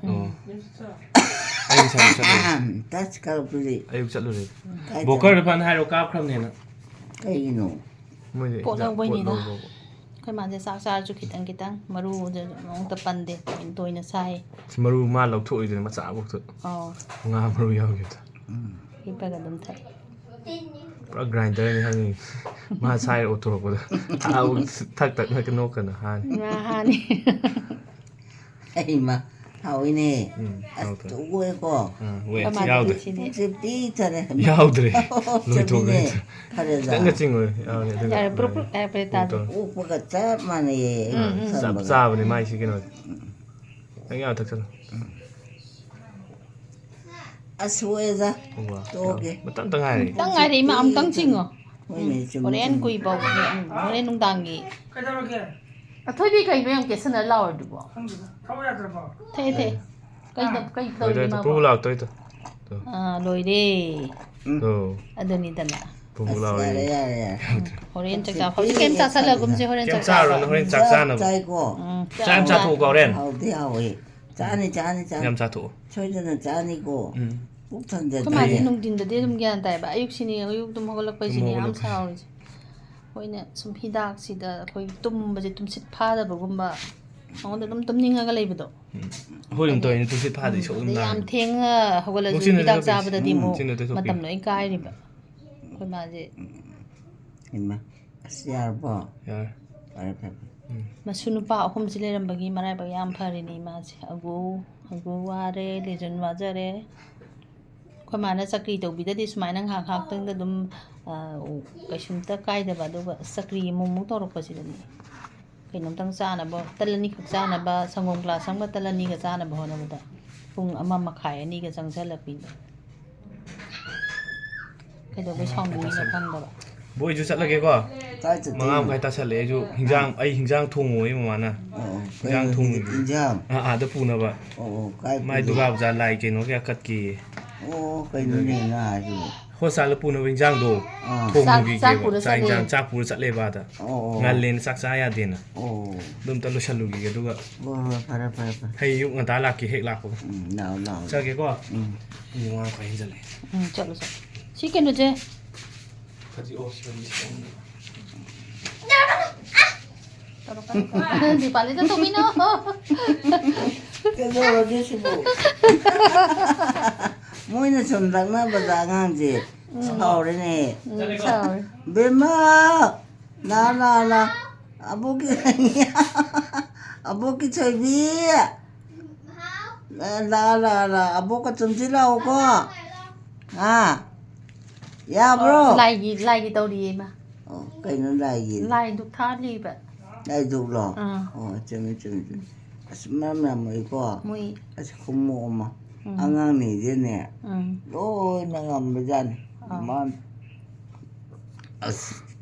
ꯑꯩ ꯉꯁꯥꯏ ꯆꯠꯂꯨꯔꯦ ꯇꯁ ꯀꯥꯔꯛꯄꯗꯤ ꯑꯌꯨꯛ ꯆꯠꯂꯨꯔꯦ ꯕꯣꯀꯔꯗ ꯐꯅ ꯍꯥꯏꯔꯣ ꯀꯥꯞꯈ꯭ꯔꯕꯅꯦꯅ ꯀꯩꯒꯤꯅꯣ ꯃꯣꯏꯗꯤ ꯄꯣꯠ ꯂꯧꯕꯩꯅꯤꯗ ꯂꯧꯕ ꯑꯩꯈꯣꯏ ꯃꯥꯁꯦ ꯆꯥꯛ ꯆꯥꯔꯁꯨ ꯈꯤꯇꯪ ꯈꯤꯇꯪ ꯃꯔꯨꯗ ꯅꯣꯡꯇ ꯄꯟꯗꯦ ꯇꯣꯏꯅ ꯆꯥꯏ ꯃꯔꯨ ꯃꯥ ꯂꯧꯊꯣꯛꯏꯗꯨꯅ ꯃꯆꯥꯐꯧꯗ ꯉꯥ ꯃꯔꯨ ꯌꯥꯎꯈꯤꯕꯗ ꯍꯤꯞꯄꯒ ꯑꯗꯨꯝ ꯊꯛꯏ ꯄꯨꯔꯥ ꯒ꯭ꯔꯥꯏꯟꯗꯔꯅꯤ ꯍꯥꯏꯅꯤ ꯃꯥ ꯁꯥꯏꯔ ꯑꯣꯠꯊꯣꯔꯛꯄꯗ ꯊꯛ ꯊꯛꯅ ꯅꯣꯛꯀꯅ ꯍꯥꯅꯤ ꯍꯥꯅꯤ ꯑꯩꯃ ꯍꯥꯎꯏꯅꯦ ꯑꯁ ꯇꯨꯒꯣꯏꯀꯣ ꯌꯥꯎꯗ꯭ꯔꯦ ꯄꯨꯛꯁꯦ ꯄꯤꯛꯊꯔꯦ ꯌꯥꯎꯗ꯭ꯔꯦ ꯂꯣꯏꯊꯣꯛꯈ꯭ꯔꯦ ꯐꯔꯦꯗ ꯈꯤꯇꯪꯒ ꯆꯤꯡꯉꯣꯏ ꯌꯥꯎꯔꯦ ꯌꯥꯔꯦ ꯄꯨꯔꯨꯞ ꯄꯨꯔꯨꯞ ꯍꯥꯏꯔꯛꯄꯗꯤ ꯇꯥꯗꯦ ꯑꯣꯛꯄꯒ ꯆꯞ ꯃꯥꯟꯅꯩꯌꯦ ꯆꯞ ꯆꯥꯕꯅꯦ ꯃꯥꯏꯁꯤ ꯀꯩꯅꯣꯗꯤ ꯅꯪ ꯌꯥꯝ ꯊꯛꯆꯜꯂꯣ ꯑꯁ ꯁꯣꯏꯔꯦꯗ ꯇꯣꯛꯑꯒꯦ ꯃꯇꯝꯇ ꯉꯥꯏꯔꯦ ꯈꯤꯇꯪ ꯉꯥꯏꯔꯦ ꯏꯃꯥ ꯑꯃꯨꯛꯇꯪ ꯆꯤꯡꯉꯣ ꯍꯣꯏꯅꯦ ꯆꯨꯝꯃꯤ ꯍꯣꯔꯦꯟ ꯀꯨꯏꯐꯥꯎ ꯍꯣꯔꯦꯟ ꯅꯨꯡꯗꯥꯡꯒꯤ ꯀꯩꯗꯧꯔꯒꯦ ꯑꯊꯣꯏꯕꯤ ꯀꯩꯅꯣ ꯌꯥꯝ ꯀꯦꯁꯟꯅ ꯂꯥꯎꯔꯤꯗꯨꯕꯣ ꯈꯪꯗꯦꯗ ꯊꯕꯛ ꯌꯥꯗ꯭ꯔꯕꯣ ꯊꯛꯑꯦ ꯊꯛꯑꯦ ꯀꯩ ꯇꯧꯔꯤꯒꯦ ꯂꯣꯏꯗ ꯃꯥꯕꯣ ꯄꯨꯕꯨ ꯂꯥꯛꯇꯣꯏꯗꯣ ꯂꯣꯏꯔꯦ ꯇꯣ ꯑꯗꯨꯅꯤꯗꯅ ꯄꯨꯕꯨ ꯑꯁ ꯂꯥꯎꯔꯦ ꯌꯥꯔꯦ ꯌꯥꯔꯦ ꯌꯥꯔꯦ ꯍꯣꯔꯦꯟ ꯆꯥꯛ ꯆꯥꯕ ꯍꯧꯖꯤꯛ ꯀꯩꯝ ꯆꯥꯁꯜꯂꯒꯨꯝꯁꯦ ꯍꯣꯔꯦꯟ ꯀꯩꯝ ꯆꯥꯛ ꯆꯥꯕ ꯆꯥꯔꯨꯔꯅꯨ ꯍꯣꯔꯦꯟ ꯆꯥꯛ ꯆꯥꯅꯕ ꯆꯥꯏꯀꯣ ꯆꯥꯛ ꯌꯥꯝ ꯆꯥꯊꯣꯛꯎꯀꯣ ꯍꯣꯔꯦꯟ ꯍꯥꯎꯗꯤ ꯍꯥꯎꯋꯦ ꯆꯥꯅꯤ ꯌꯥꯝ ꯆꯥꯊꯣꯛꯑꯣ ꯁꯣꯏꯗꯅ ꯆꯥꯅꯤꯀꯣ ꯄꯨꯛ ꯑꯩꯈꯣꯏ ꯃꯥꯁꯦ ꯊꯟꯖꯗ꯭ꯔꯤ ꯅꯨꯡꯊꯤꯟꯗꯗꯤ ꯑꯗꯨꯝ ꯒ꯭ꯌꯥꯟ ꯇꯥꯏꯌꯦꯕ ꯑꯌꯨꯛꯁꯤꯅꯤ ꯑꯌꯨꯛ ꯇꯨꯝ ꯍꯧꯒꯠꯂꯛꯄꯩꯁꯤꯅꯤ ꯌꯥꯝ ꯍꯧꯒꯠꯂꯛꯄꯁꯦ ꯁꯥꯎꯔꯤꯁꯦ ꯑꯩꯈꯣꯏꯅ ꯁꯨꯝ ꯍꯤꯗꯥꯛꯁꯤꯗ ꯑꯩꯈꯣꯏ ꯇꯨꯝꯕꯁꯦ ꯇꯨꯝꯁꯤꯠ ꯐꯥꯗꯕꯒꯨꯝꯕ ꯃꯉꯣꯟꯗ ꯑꯗꯨꯝ ꯇꯨꯝꯅꯤꯡꯉꯒ ꯂꯩꯕꯗꯣ ꯍꯣꯏ ꯑꯗꯨꯝ ꯇꯧꯔꯤꯅꯤ ꯇꯨꯝꯁꯤꯠ ꯐꯥꯗꯦ ꯏꯁꯧ ꯑꯗꯨꯝ ꯑꯗꯩ ꯌꯥꯝ ꯂꯥꯡꯉꯦ ꯊꯦꯡꯅ ꯍꯧꯒꯠꯂꯁꯨ ꯆꯤꯟꯅ ꯍꯤꯗꯥꯛ ꯇꯩꯊꯣꯛꯄꯤꯌꯨ ꯆꯥꯕꯗꯗꯤ ꯑꯃꯨꯛ ꯆꯤꯟꯅ ꯃꯇꯝ ꯇꯩꯊꯣꯛꯄꯤꯌꯨ ꯂꯣꯏ ꯀꯥꯏꯔꯤꯕ ꯑꯩꯈꯣꯏ ꯃꯥꯁꯦ ꯏꯃꯥ ꯑꯁ ꯌꯥꯔꯕꯣ ꯌꯥꯔꯦ ꯐꯔꯦ ꯐꯔꯦ ꯃꯁꯨ ꯅꯨꯄꯥ 3ꯁꯤ ꯂꯩꯔꯝꯕꯒꯤ ꯃꯔꯥꯏꯕꯛ ꯌꯥꯝ ꯐꯔꯤꯅꯤ ꯏꯃꯥꯁꯦ ꯑꯒꯨ ꯋꯥꯔꯦ ꯂꯦꯖꯟ ꯋꯥꯖꯔꯦ ꯑꯩꯈꯣꯏ ꯃꯥꯅ ꯆꯀ꯭ꯔꯤ ꯇꯧꯕꯤꯗꯗꯤ ꯁꯨꯃꯥꯏꯅ ꯉꯥꯏꯍꯥꯛ ꯉꯥꯏꯍꯥꯛꯇꯪꯗ ꯑꯗꯨꯝ ꯀꯩꯁꯨꯝꯇ ꯀꯥꯏꯗꯕ ꯑꯗꯨꯒ ꯆꯀ꯭ꯔꯤ ꯑꯃꯨꯛ ꯇꯧꯔꯛꯄꯁꯤꯗꯅꯤ ꯀꯩꯅꯣꯝꯇꯪ ꯆꯥꯅꯕ ꯇꯜ 2ꯈꯛ ꯆꯥꯅꯕ ꯁꯪꯒꯣꯝ ꯒ꯭ꯂꯥꯁ ꯑꯃꯒ ꯇꯜ 2ꯒ ꯆꯥꯅꯕ ꯍꯣꯠꯅꯕꯗ ꯄꯨꯡ 1:30 2ꯒ ꯆꯪꯁꯤꯜꯂꯛꯄꯤꯅꯤ ꯀꯩꯗꯧꯕꯩ ꯁꯥꯎꯅꯤꯡꯉꯤꯅꯣ ꯈꯪꯗꯕ ꯕꯣꯏꯁꯨ ꯆꯠꯂꯒꯦꯀꯣ ꯀꯥꯏ 5 ꯆꯠꯇꯣꯏꯅꯣ ꯃꯈꯥꯏ ꯇꯥꯁꯜꯂꯦ ꯑꯩꯁꯨ ꯍꯤꯟꯖꯥꯡ ꯊꯣꯡꯉꯣꯏ ꯃꯃꯥꯅ ꯍꯤꯟꯖꯥꯡ ꯀꯩꯅꯣ ꯊꯣꯡꯉꯤꯒꯤ ꯏꯟꯖꯥꯡ ꯑꯥꯗ ꯄꯨꯅꯕ ꯀꯥꯏ ꯃꯥꯏ ꯄꯨꯗꯣꯏ ꯗꯨꯔꯒꯥ ꯄꯨꯖꯥ ꯂꯥꯏ ꯀꯩꯅꯣ ꯀꯌꯥ ꯀꯠꯀꯦꯌꯦ ꯀꯩꯅꯣꯅꯦ ꯅ ꯍꯥꯏꯁꯤꯕꯨ ꯍꯣꯁꯄꯤꯇꯥꯜꯗ ꯄꯨꯅꯕ ꯏꯟꯖꯥꯡꯗꯣ ꯊꯣꯡꯉꯨꯈꯤꯒꯦꯕ ꯆꯥꯛ ꯏꯟꯖꯥꯡ ꯆꯥꯛ ꯄꯨꯔ ꯆꯠꯂꯦꯕ ꯑꯥꯗ ꯉꯜꯂꯦꯅ ꯆꯥꯛ ꯆꯥ ꯌꯥꯗꯦꯅ ꯑꯗꯨꯝꯇ ꯂꯣꯏꯁꯜꯂꯨꯈꯤꯒꯦ ꯑꯗꯨꯒ ꯍꯣꯏ ꯐꯔꯦ ꯐꯔꯦ ꯐꯔꯦ ꯍꯌꯦꯡ ꯑꯌꯨꯛ ꯉꯟꯇꯥ ꯂꯥꯛꯀꯦ ꯍꯦꯛ ꯂꯥꯛꯄꯒ ꯂꯥꯛꯑꯣ ꯂꯥꯛꯑꯣ ꯆꯠꯒꯦꯀꯣ ꯄꯨꯡ 5 ꯃꯈꯥꯏ ꯍꯦꯟꯖꯜꯂꯦ ꯆꯠꯂꯣ ꯁꯤ ꯀꯩꯅꯣꯁꯦ ꯗꯤꯄꯥꯂꯤꯗ ꯇꯧꯕꯤꯅꯣ ꯀꯩꯗꯧꯔꯒꯦ ꯁꯤꯕꯨ ꯃꯣꯏꯅ ꯁꯨꯝ ꯂꯛꯅꯕꯗ ꯑꯉꯥꯡꯁꯦ ꯁꯥꯎꯔꯦꯅꯦ ꯕꯦꯝꯃ ꯂꯥ ꯑꯕꯣꯛꯀꯤ ꯊꯣꯏꯕꯤ ꯂꯥ ꯑꯕꯣꯛꯀ ꯆꯨꯝꯁꯤ ꯂꯥꯛꯎꯀꯣ ꯌꯥꯕ꯭ꯔꯣ ꯂꯥꯏꯒꯤ ꯇꯧꯔꯤꯌꯦ ꯏꯃꯥ ꯀꯩꯅꯣ ꯂꯥꯏꯒꯤ ꯂꯥꯏ ꯙꯨꯛ ꯊꯥꯜꯂꯤꯕ ꯂꯥꯏ ꯙꯨꯛꯂꯣ ꯆꯨꯝꯃꯤ ꯃꯣꯏꯀꯣ ꯃꯣꯏ ꯈꯨꯝꯃꯣꯛ ꯑꯃ ꯑꯉꯥꯡꯅꯤꯁꯦꯅꯦ ꯂꯣꯏꯅ ꯉꯝꯕꯖꯥꯠꯅꯤ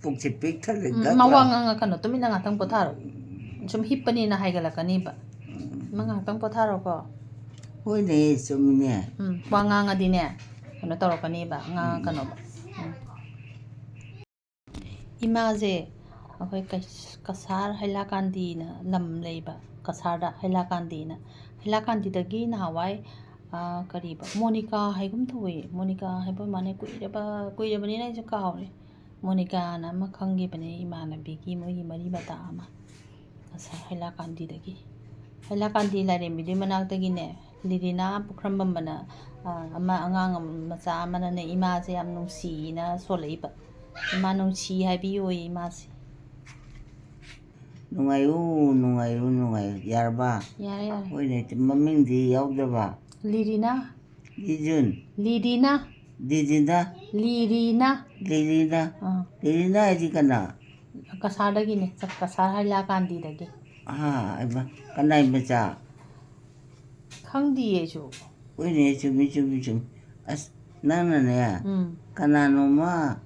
ꯄꯨꯛꯁꯦ ꯄꯤꯛ ꯊꯜꯂꯦ ꯃꯋꯥ ꯉꯥꯡꯉꯛꯀꯅꯣ ꯇꯨꯃꯤꯟꯅ ꯉꯥꯛꯇꯪ ꯄꯣꯊꯥꯔꯣ ꯁꯨꯝ ꯍꯤꯞꯄꯅꯤꯅ ꯍꯥꯏꯒꯠꯂꯛꯀꯅꯤꯕ ꯏꯃꯥ ꯉꯥꯛꯇꯪ ꯄꯣꯊꯥꯔꯣꯀꯣ ꯍꯣꯏꯅꯦ ꯆꯨꯝꯃꯤꯅꯦ ꯋꯥ ꯉꯥꯡꯉꯗꯤꯅꯦ ꯀꯩꯅꯣ ꯇꯧꯔꯛꯀꯅꯤꯕ ꯉꯥꯡꯉꯛꯀꯅꯣꯕ ꯏꯃꯥꯁꯦ ꯑꯩꯈꯣꯏ ꯀꯁꯥꯔ ꯍꯩꯂꯥꯀꯥꯟꯗꯤꯅ ꯂꯝ ꯂꯩꯕ ꯀꯁꯥꯔꯗ ꯍꯩꯂꯥꯀꯥꯟꯗꯤꯗꯒꯤ ꯅꯍꯥꯟꯋꯥꯏ ꯀꯔꯤꯕ ꯃꯣꯅꯤꯀꯥ ꯍꯥꯏꯒꯨꯝ ꯇꯧꯋꯦ ꯃꯣꯅꯤꯀꯥ ꯍꯥꯏꯕ ꯃꯥꯅꯦ ꯀꯨꯏꯔꯕꯅꯤꯅ ꯑꯩꯁꯨ ꯀꯥꯎꯔꯦ ꯃꯣꯅꯤꯀꯥꯅ ꯑꯃ ꯈꯪꯈꯤꯕꯅꯦ ꯏꯃꯥꯟꯅꯕꯤꯒꯤ ꯃꯣꯏꯒꯤ ꯃꯔꯤ ꯃꯇꯥ ꯑꯃ ꯀꯁꯥꯔ ꯍꯩꯂꯥꯀꯥꯟꯗꯤ ꯂꯥꯏꯔꯦꯝꯕꯤꯗꯨꯒꯤ ꯃꯅꯥꯛꯇꯒꯤꯅꯦ ꯂꯤꯔꯤꯅꯥ ꯄꯨꯈ꯭ꯔꯝꯕꯝꯕꯅ ꯑꯃ ꯑꯉꯥꯡ ꯃꯆꯥ ꯑꯃꯅꯅꯦ ꯏꯃꯥꯁꯦ ꯌꯥꯝ ꯅꯨꯡꯁꯤꯅ ꯁꯣꯜꯂꯛꯏꯕ 이마 ꯅꯨꯡꯁꯤ ꯍꯥꯏꯕꯤꯌꯣꯌꯦ 이마ꯁꯤ ꯅꯨꯡꯉꯥꯏꯌꯨ ꯌꯥꯔꯕ ꯌꯥꯔꯦ ꯍꯣꯏꯅꯦ ꯃꯃꯤꯡꯗꯤ ꯌꯥꯎꯗꯕ 리리나 리준 리리나 리진다 리리나 리리나 하지 까나 kasaadagine kasar hailakandidagi 이마 까나 이마자 khangdiye ju 우리네 좀 나나네 까나노마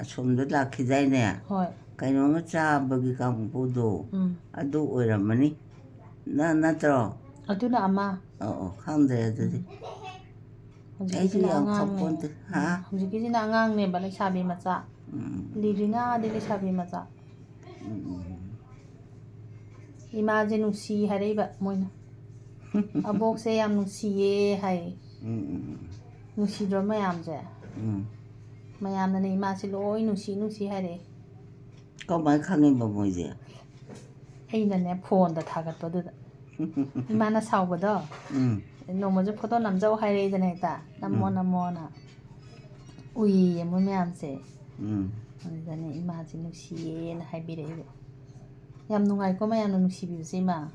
somdo lakhidaine hoi kainoma chabagi kangbudo adu oiramani natro aduna ama khangde adudi hujikisina angang hujikisina angang ne balai sabi macha lirina de sabi macha imaje nusi hareba moina abokse yam nusiye hai nusidro mayamje mayamna ne imasi loi nusi hare kamai khangeba moje aina ne phone da thagatpaduda imana sawbado nomaje photo namjau haireidana heta namona ui mo mayamse adane imaji nusiye na haibirei yam nungai ko mayamna nusibibse ima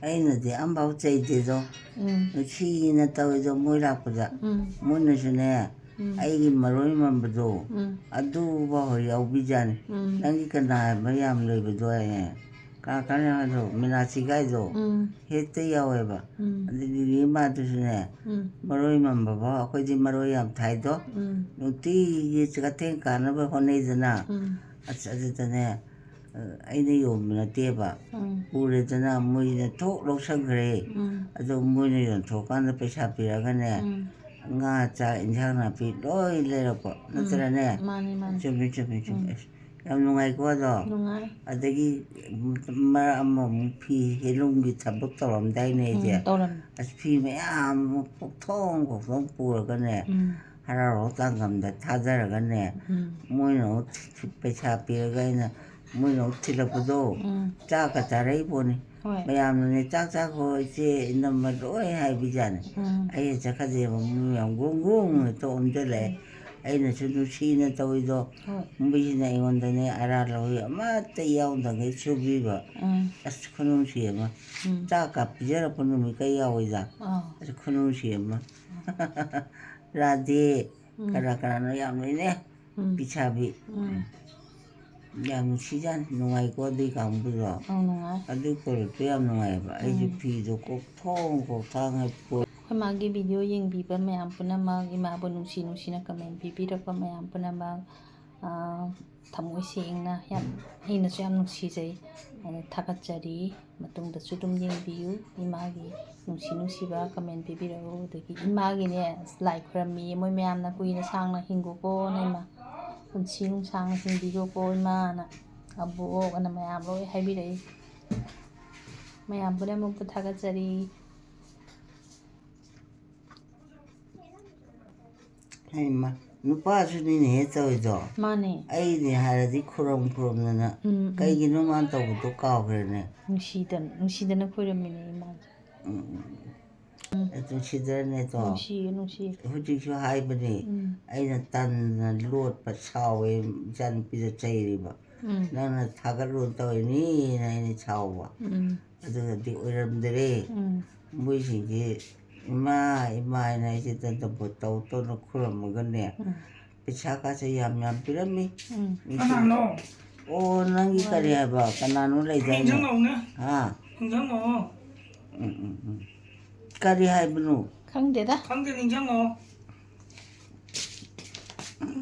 ainade ambau chaidedo nusiina tawedo moirakpada monasune aigi maroi mambado adu ba ho yaubijani nangi kana mayam lebedo kana do minasi gaido hete yaweba adili madusune maroi mamba ba akoidi maroi yam thaido nuti ye chgateng kana ba honeidana achadane aina yomna teba uredana moina thok loksangre ado moina yon thokana paisa piragane nga cha injang na pi loi lerako natrane chumi yam nungai ko do adagi ma fi helungi thabak toram dai ne je as fi me am thong puragane hararo tangam da thajaragane moina paisa piragane moina thilapdo cha ka tarai boni mayamne cha ko che namma loi hai bijane ai cha ka je mu yang gung to omdele aina chunu sina tawido mbijina ingondane ara loi ama te yaunda ge chubiba as khunu siema cha ka pijara punu mi kai yawiza as khunu siema radhe kara no yamne pichabi yam sijan nungai ko di kambudo adu ko yam nungai ba ai pido ko thong po magi video yengbiba mayam punamag imabo nungsina comment bibirapa mayam punamag thamoi sengna yam heina su yam nungsijai thakatjari matungdasu dum yengbiu imagi nungsiba comment bibirao dagi imagi ne like khrammi moi mayamna kuina sangna hinguko naima punsi nungsangna hingbigo ko imana abo ana mayam loi haibirei mayam punamag thakatjari Haima, nupasuni ne tawido. Mane. Ai ni haradi khuram nana. Kaigino man tawdo kawgrene. Nungsidana khuramine ima. Nungsidane to. Nungsi. Hujiksu haibane. Aina tan lot pa sawe jan pida chairiba. Nana thagalon tawi ni na ini chawa. Adu di oiramdere. Muisingi ima ina isi tanda botau tono khuramagane. Pichaka sa yam pirami. Ano? ꯑꯣ ꯅꯪꯒꯤ ꯀꯔꯤ ꯍꯥꯏꯕ ꯀꯅꯥꯅꯣ ꯂꯩꯗꯥꯏꯅꯦ 인정 나오네. 하 인정 나와.ꯀꯔꯤ ꯍꯥꯏꯕꯅꯣ ꯈꯪꯗꯦꯗ 강대 인정 나와.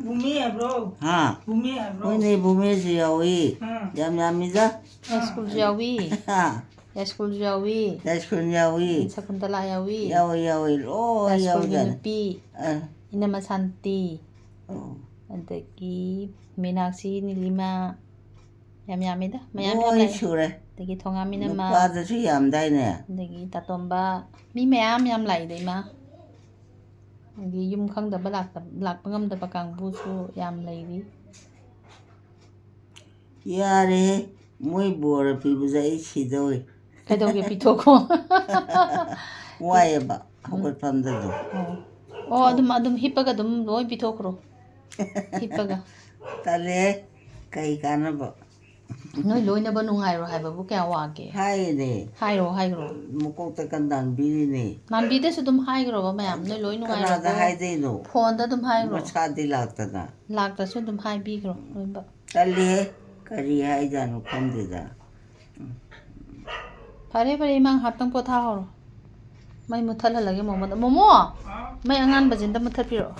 무미야 bro. 하 무미야 bro. ꯍꯣꯏꯅꯦ ꯚꯨꯃꯦꯁꯨ ꯌꯥꯎꯏ 응. ꯌꯥꯝ ꯌꯥꯝꯃꯤꯗ ꯌꯥꯏꯁ꯭ꯀꯨꯜꯁꯨ ꯌꯥꯎꯏ ꯍꯥ ꯌꯥꯏꯁ꯭ꯀꯨꯜꯁꯨ ꯌꯥꯎꯏ ꯌꯥꯏꯁ꯭ꯀꯨꯜ ꯌꯥꯎꯏ ꯁꯀꯨꯟꯇꯂꯥ ꯌꯥꯎꯏ ꯌꯥꯎꯏ ꯌꯥꯎꯏ ꯂꯣꯏ ꯌꯥꯏꯁ꯭ꯀꯨꯜꯒꯤ ꯌꯥꯎꯖꯥꯠꯅꯤ ꯅꯨꯄꯤ ꯏꯅꯝꯃ ꯁꯥꯟꯇꯤ ꯑꯣ ꯑꯗꯒꯤ ꯃꯤꯅꯥꯛꯁꯤ ꯅꯤꯂꯤꯃꯥ ꯌꯥꯝ ꯌꯥꯝꯃꯤꯗ ꯃꯌꯥꯝ ꯂꯣꯏ ꯂꯥꯛꯑꯦ ꯁꯨꯔꯦ ꯑꯗꯒꯤ ꯊꯣꯉꯥꯝ ꯏꯅꯝꯃ ꯅꯨꯄꯥꯗꯁꯨ ꯌꯥꯝꯗꯥꯏꯅꯦ ꯑꯗꯒꯤ ꯇꯥꯇꯣꯝꯕ ꯃꯤ ꯃꯌꯥꯝ ꯂꯥꯛꯏꯗ ꯏꯃꯥ ꯑꯗꯒꯤ ꯌꯨꯝ ꯈꯪꯗꯕ ꯂꯥꯛꯄ ꯉꯝꯗꯕ ꯀꯥꯡꯕꯨꯁꯨ ꯌꯥꯝ ꯂꯩꯔꯤ ꯌꯥꯔꯦꯍꯦ ꯃꯣꯏ ꯕꯣꯔ ꯄꯤꯕꯁꯦ ꯑꯩ ꯁꯤꯗꯧꯔꯦ ꯀꯩꯗꯧꯒꯦ ꯄꯤꯊꯣꯛꯈꯣ ꯋꯥꯏꯑꯦꯕ ꯍꯧꯒꯠꯐꯝꯗꯁꯨ ꯑꯣ ꯑꯗꯨꯝ ꯍꯤꯞꯄꯒ ꯑꯗꯨꯝ ꯂꯣꯏ ꯄꯤꯊꯣꯛꯈ꯭ꯔꯣ ꯍꯤꯞꯄꯒ ꯇꯜꯂꯦꯍꯦ ꯀꯩ ꯀꯥꯟꯅꯕ ꯅꯣꯏ ꯂꯣꯏꯅꯕ ꯅꯨꯡꯉꯥꯏꯔꯣ ꯍꯥꯏꯕꯕꯨ ꯀꯌꯥ ꯋꯥꯒꯦ ꯍꯥꯏꯔꯤꯅꯦ ꯍꯥꯏꯒ꯭ꯔꯣ ꯃꯀꯣꯛꯇ ꯀꯟꯗꯥꯟꯕꯤꯔꯤꯅꯦ ꯃꯥꯟꯕꯤꯗꯁꯨ ꯑꯗꯨꯝ ꯍꯥꯏꯈ꯭ꯔꯣꯕ ꯃꯌꯥꯝ ꯅꯣꯏ ꯂꯣꯏ ꯀꯅꯥꯗ ꯅꯨꯡꯉꯥꯏꯔꯕꯣ ꯍꯥꯏꯗꯣꯏꯅꯣ ꯐꯣꯟꯗ ꯑꯗꯨꯝ ꯍꯥꯏꯈ꯭ꯔꯣ ꯃꯁꯥꯗꯤ ꯂꯥꯛꯇꯅ ꯂꯥꯛꯇ꯭ꯔꯁꯨ ꯑꯗꯨꯝ ꯍꯥꯏꯕꯤꯈ꯭ꯔꯣ ꯂꯣꯏꯅꯃꯛ ꯇꯜꯂꯤꯍꯦ ꯀꯔꯤ ꯍꯥꯏꯖꯥꯠꯅꯣ ꯈꯪꯗꯦꯗ ꯐꯔꯦ ꯏꯃꯥ ꯉꯥꯏꯍꯥꯛꯇꯪ ꯄꯣꯊꯥꯍꯧꯔꯣ ꯃꯩ ꯃꯨꯠꯊꯠꯍꯜꯂꯒꯦ ꯃꯣꯃꯣ ꯃꯩ ꯑꯉꯥꯟꯕꯁꯦ ꯑꯝꯇ ꯃꯨꯠꯊꯠꯄꯤꯔꯛꯑꯣ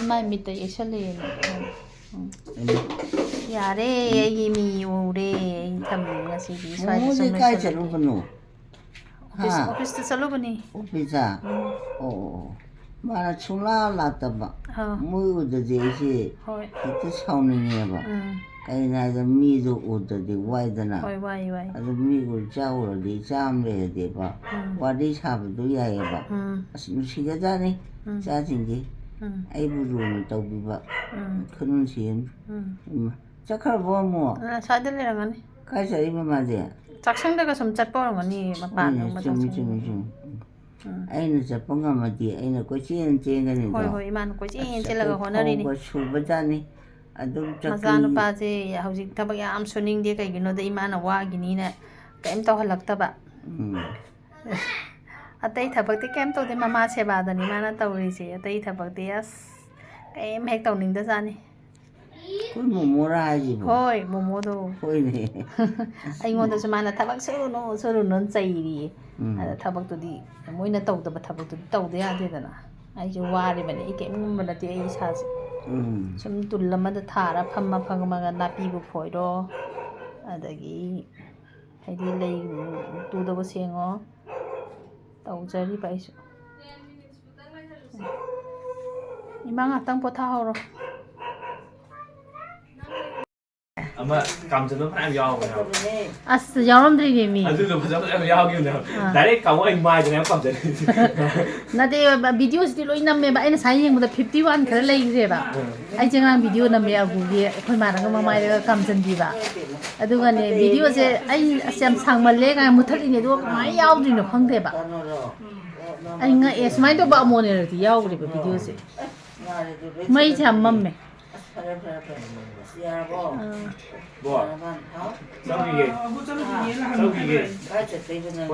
ꯏꯃꯥꯏ ꯃꯤꯠꯇ ꯌꯩꯁꯜꯂꯛꯑꯦꯅ ꯌꯥꯔꯦ ꯑꯩꯒꯤ ꯃꯤ ꯎꯔꯦ ꯑꯩ ꯉꯁꯤꯗꯤ ꯁ꯭ꯋꯥꯏꯗ ꯁꯨꯝ ꯃꯣꯃꯣꯗꯤ ꯀꯥꯏ ꯂꯣꯏꯁꯜꯂꯒꯦ ꯆꯠꯂꯨꯕꯅꯣ ꯑꯣꯐꯤꯁꯇ ꯆꯠꯂꯨꯕꯅꯤ ꯑꯣꯐꯤꯁꯇ ꯑꯣ ꯃꯥꯅ ꯁꯨꯡꯂꯥꯛ ꯂꯥꯛꯇꯕ ꯃꯣꯏ ꯎꯗꯗꯤ ꯑꯩꯁꯦ ꯍꯣꯏ ꯍꯦꯛꯇ ꯁꯥꯎꯅꯤꯡꯉꯦꯕ ꯀꯩꯒꯤꯅꯣ ꯍꯥꯏꯕꯗ ꯃꯤꯗꯣ ꯎꯗ꯭ꯔꯗꯤ ꯋꯥꯏꯗꯅ ꯍꯣꯏ ꯋꯥꯏ ꯑꯗꯨ ꯃꯤꯕꯨ ꯆꯥꯎꯔꯗꯤ ꯆꯥꯝ ꯂꯩꯔꯗꯤꯕ ꯋꯥꯔꯤ ꯁꯥꯕꯗꯣ ꯌꯥꯏꯑꯕ ꯑꯁ ꯅꯨꯡꯁꯤꯒꯖꯥꯅꯤ ꯏꯆꯥꯁꯤꯡꯁꯦ ꯑꯩꯕꯨ ꯂꯨꯅ ꯇꯧꯕꯤꯕ ꯈꯨꯅꯨꯡꯁꯤ ꯑꯃ ꯆꯠꯈ꯭ꯔꯕꯣ ꯑꯃꯨꯛ ꯁ꯭ꯋꯥꯏꯗ ꯂꯩꯔꯝꯒꯅꯤ ꯀꯥꯏ ꯆꯠꯂꯤꯕ ꯃꯥꯗꯤ ꯆꯥꯛꯁꯪꯗꯒ ꯁꯨꯝ ꯆꯠꯄ ꯑꯣꯏꯔꯝꯒꯅꯤ ꯃꯄꯥꯟꯗ ꯆꯨꯝꯃꯤ ꯑꯩꯅ ꯆꯠꯄ ꯉꯝꯃꯗꯤ ꯑꯩꯅ ꯀꯣꯏꯆꯦꯟ ꯆꯦꯟꯒꯅꯤꯗꯣ ꯍꯣꯏ ꯏꯃꯥꯅ ꯀꯣꯏꯆꯦꯟ ꯆꯦꯜꯂꯒ ꯍꯣꯠꯅꯔꯤꯅꯤ ꯁꯨꯕꯖꯥꯠꯅꯤ ꯑꯗꯨꯝ ꯃꯆꯥꯅꯨꯄꯥꯁꯦ ꯍꯧꯖꯤꯛ ꯊꯕꯛ ꯌꯥꯝ ꯁꯨꯅꯤꯡꯗꯦ ꯀꯩꯒꯤꯅꯣꯗ ꯏꯃꯥꯅ ꯋꯥꯒꯤꯅꯤꯅ ꯀꯩꯝ ꯇꯧꯍꯜꯂꯛꯇꯕ ꯑꯇꯩ ꯊꯕꯛꯇꯤ ꯀꯩꯝ ꯇꯧꯗꯦ ꯃꯃꯥ ꯁꯦꯕꯥꯗꯅꯤ ꯃꯥꯅ ꯇꯧꯔꯤꯁꯦ ꯑꯇꯩ ꯊꯕꯛꯇꯤ ꯑꯁ ꯀꯩꯝ ꯍꯦꯛ ꯇꯧꯅꯤꯡꯗꯖꯥꯠꯅꯤ ꯑꯩꯈꯣꯏ ꯃꯣꯃꯣꯔꯥ ꯍꯥꯏꯁꯤꯕꯣ ꯍꯣꯏ ꯃꯣꯃꯣꯗꯣ ꯍꯣꯏꯅꯦ ꯑꯩꯉꯣꯟꯗꯁꯨ ꯃꯥꯅ ꯊꯕꯛ ꯁꯨꯔꯨꯅꯨ ꯆꯩꯔꯤꯌꯦ ꯑꯗ ꯊꯕꯛꯇꯨꯗꯤ ꯃꯣꯏꯅ ꯇꯧꯗꯕ ꯊꯕꯛꯇꯨꯗꯤ ꯇꯧꯗ ꯌꯥꯗꯦꯗꯅ ꯑꯩꯁꯨ ꯋꯥꯔꯤꯕꯅꯤ ꯑꯩ ꯀꯩꯝ ꯉꯝꯕ ꯅꯠꯇꯦ ꯑꯩ ꯏꯁꯥꯁꯦ ꯁꯨꯝ ꯇꯨꯜ ꯑꯃꯗ ꯊꯥꯔ ꯐꯝꯃꯒ ꯅꯥꯄꯤꯕꯨ ꯐꯣꯏꯔꯣ ꯑꯗꯒꯤ ꯍꯥꯏꯗꯤ ꯂꯩ ꯇꯨꯗꯕꯨ ꯁꯦꯡꯉꯣ ꯇꯧꯖꯔꯤꯕ ꯑꯩꯁꯨ ꯏꯃꯥ ꯉꯥꯛꯇꯪ ꯄꯣꯊꯥꯍꯧꯔꯣ ꯑꯃ ꯀꯥꯝꯖꯟꯕ ꯐꯅꯌꯥꯝ ꯌꯥꯎꯕꯅꯦꯕ ꯑꯁ ꯌꯥꯎꯔꯝꯗ꯭ꯔꯤꯅꯦ ꯃꯤ ꯑꯗꯨꯗꯣ ꯐꯖꯕ ꯌꯥꯎꯈꯤꯕꯅꯦꯕ ꯗꯥꯏꯔꯦꯛ ꯀꯥꯃꯣ ꯑꯩ ꯃꯥꯏꯗꯅꯦ ꯌꯥꯝ ꯀꯥꯝꯖꯟꯂꯤꯁꯦ ꯅꯠꯇꯦ ꯚꯤꯗꯤꯑꯣꯁꯤꯗꯤ ꯂꯣꯏ ꯅꯝꯃꯦꯕ ꯑꯩꯅ ꯁꯨꯃꯥꯏꯅ ꯌꯦꯡꯕꯗ 51 ꯈꯔ ꯂꯩꯈ꯭ꯔꯦꯕ ꯑꯩꯁꯦ ꯉꯔꯥꯡ ꯚꯤꯗꯤꯑꯣ ꯅꯝꯃꯦ ꯑꯒꯨꯒꯤ ꯑꯩꯈꯣꯏ ꯃꯥꯅꯒ ꯃꯃꯥꯏꯗꯒ ꯀꯥꯝꯖꯟꯕꯤꯕ ꯑꯗꯨꯒꯅꯦ ꯚꯤꯗꯤꯑꯣꯁꯦ ꯑꯩ ꯑꯁ ꯌꯥꯝ ꯁꯥꯡꯃꯜꯂꯦ ꯀꯥꯏꯅ ꯃꯨꯠꯊꯠꯂꯤꯅꯦ ꯑꯗꯨꯒ ꯀꯃꯥꯏꯅ ꯌꯥꯎꯗ꯭ꯔꯤꯅꯣ ꯈꯪꯗꯦꯕ ꯑꯩ ꯉꯛꯑꯦ ꯁꯨꯃꯥꯏꯅ ꯇꯧꯕ ꯑꯃꯣꯅꯦꯔꯗꯤ ꯌꯥꯎꯈ꯭ꯔꯦꯕ ꯚꯤꯗꯤꯑꯣꯁꯦ ꯃꯩꯁꯦ ꯌꯥꯝ ꯃꯝꯃꯦ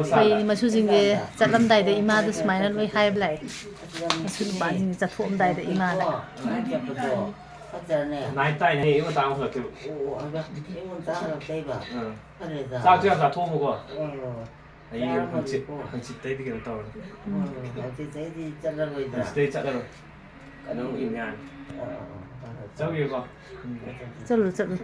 ꯑꯩꯈꯣꯏ ꯃꯁꯨꯁꯤꯡꯁꯦ ꯆꯠꯂꯝꯗꯥꯏꯗ ꯏꯃꯥꯗ ꯁꯨꯃꯥꯏꯅ ꯂꯣꯏ ꯍꯥꯏꯕ ꯂꯥꯛꯑꯦ ꯃꯁꯨ ꯅꯨꯄꯥꯁꯤꯡꯁꯦ ꯆꯠꯊꯣꯛꯑꯝꯗꯥꯏꯗ ꯏꯃꯥꯗ ꯅꯥꯏꯠ ꯇꯥꯏꯅꯦ ꯑꯌꯨꯛ ꯉꯟꯇꯥ ꯑꯃꯨꯛ ꯍꯜꯂꯛꯇꯣꯏꯕ ꯆꯥꯛꯁꯨ ꯌꯥꯝ ꯆꯥꯊꯣꯛꯑꯣꯕꯀꯣ ꯍꯌꯦꯡ ꯍꯪꯆꯤꯠꯇꯩꯗꯤ ꯀꯩꯅꯣ ꯇꯧꯔꯅꯤ ꯍꯪꯆꯤꯠꯇꯩꯗꯤ ꯆꯠꯂꯔꯣꯏꯗ꯭ꯔꯥ ꯍꯪꯆꯤꯠꯇꯩ ꯆꯠꯂꯔꯣꯏ ꯀꯩꯅꯣ ꯏꯟ ꯌꯥꯅꯤ ꯆꯠꯂꯨꯒꯦꯀꯣ ꯆꯠꯂꯨ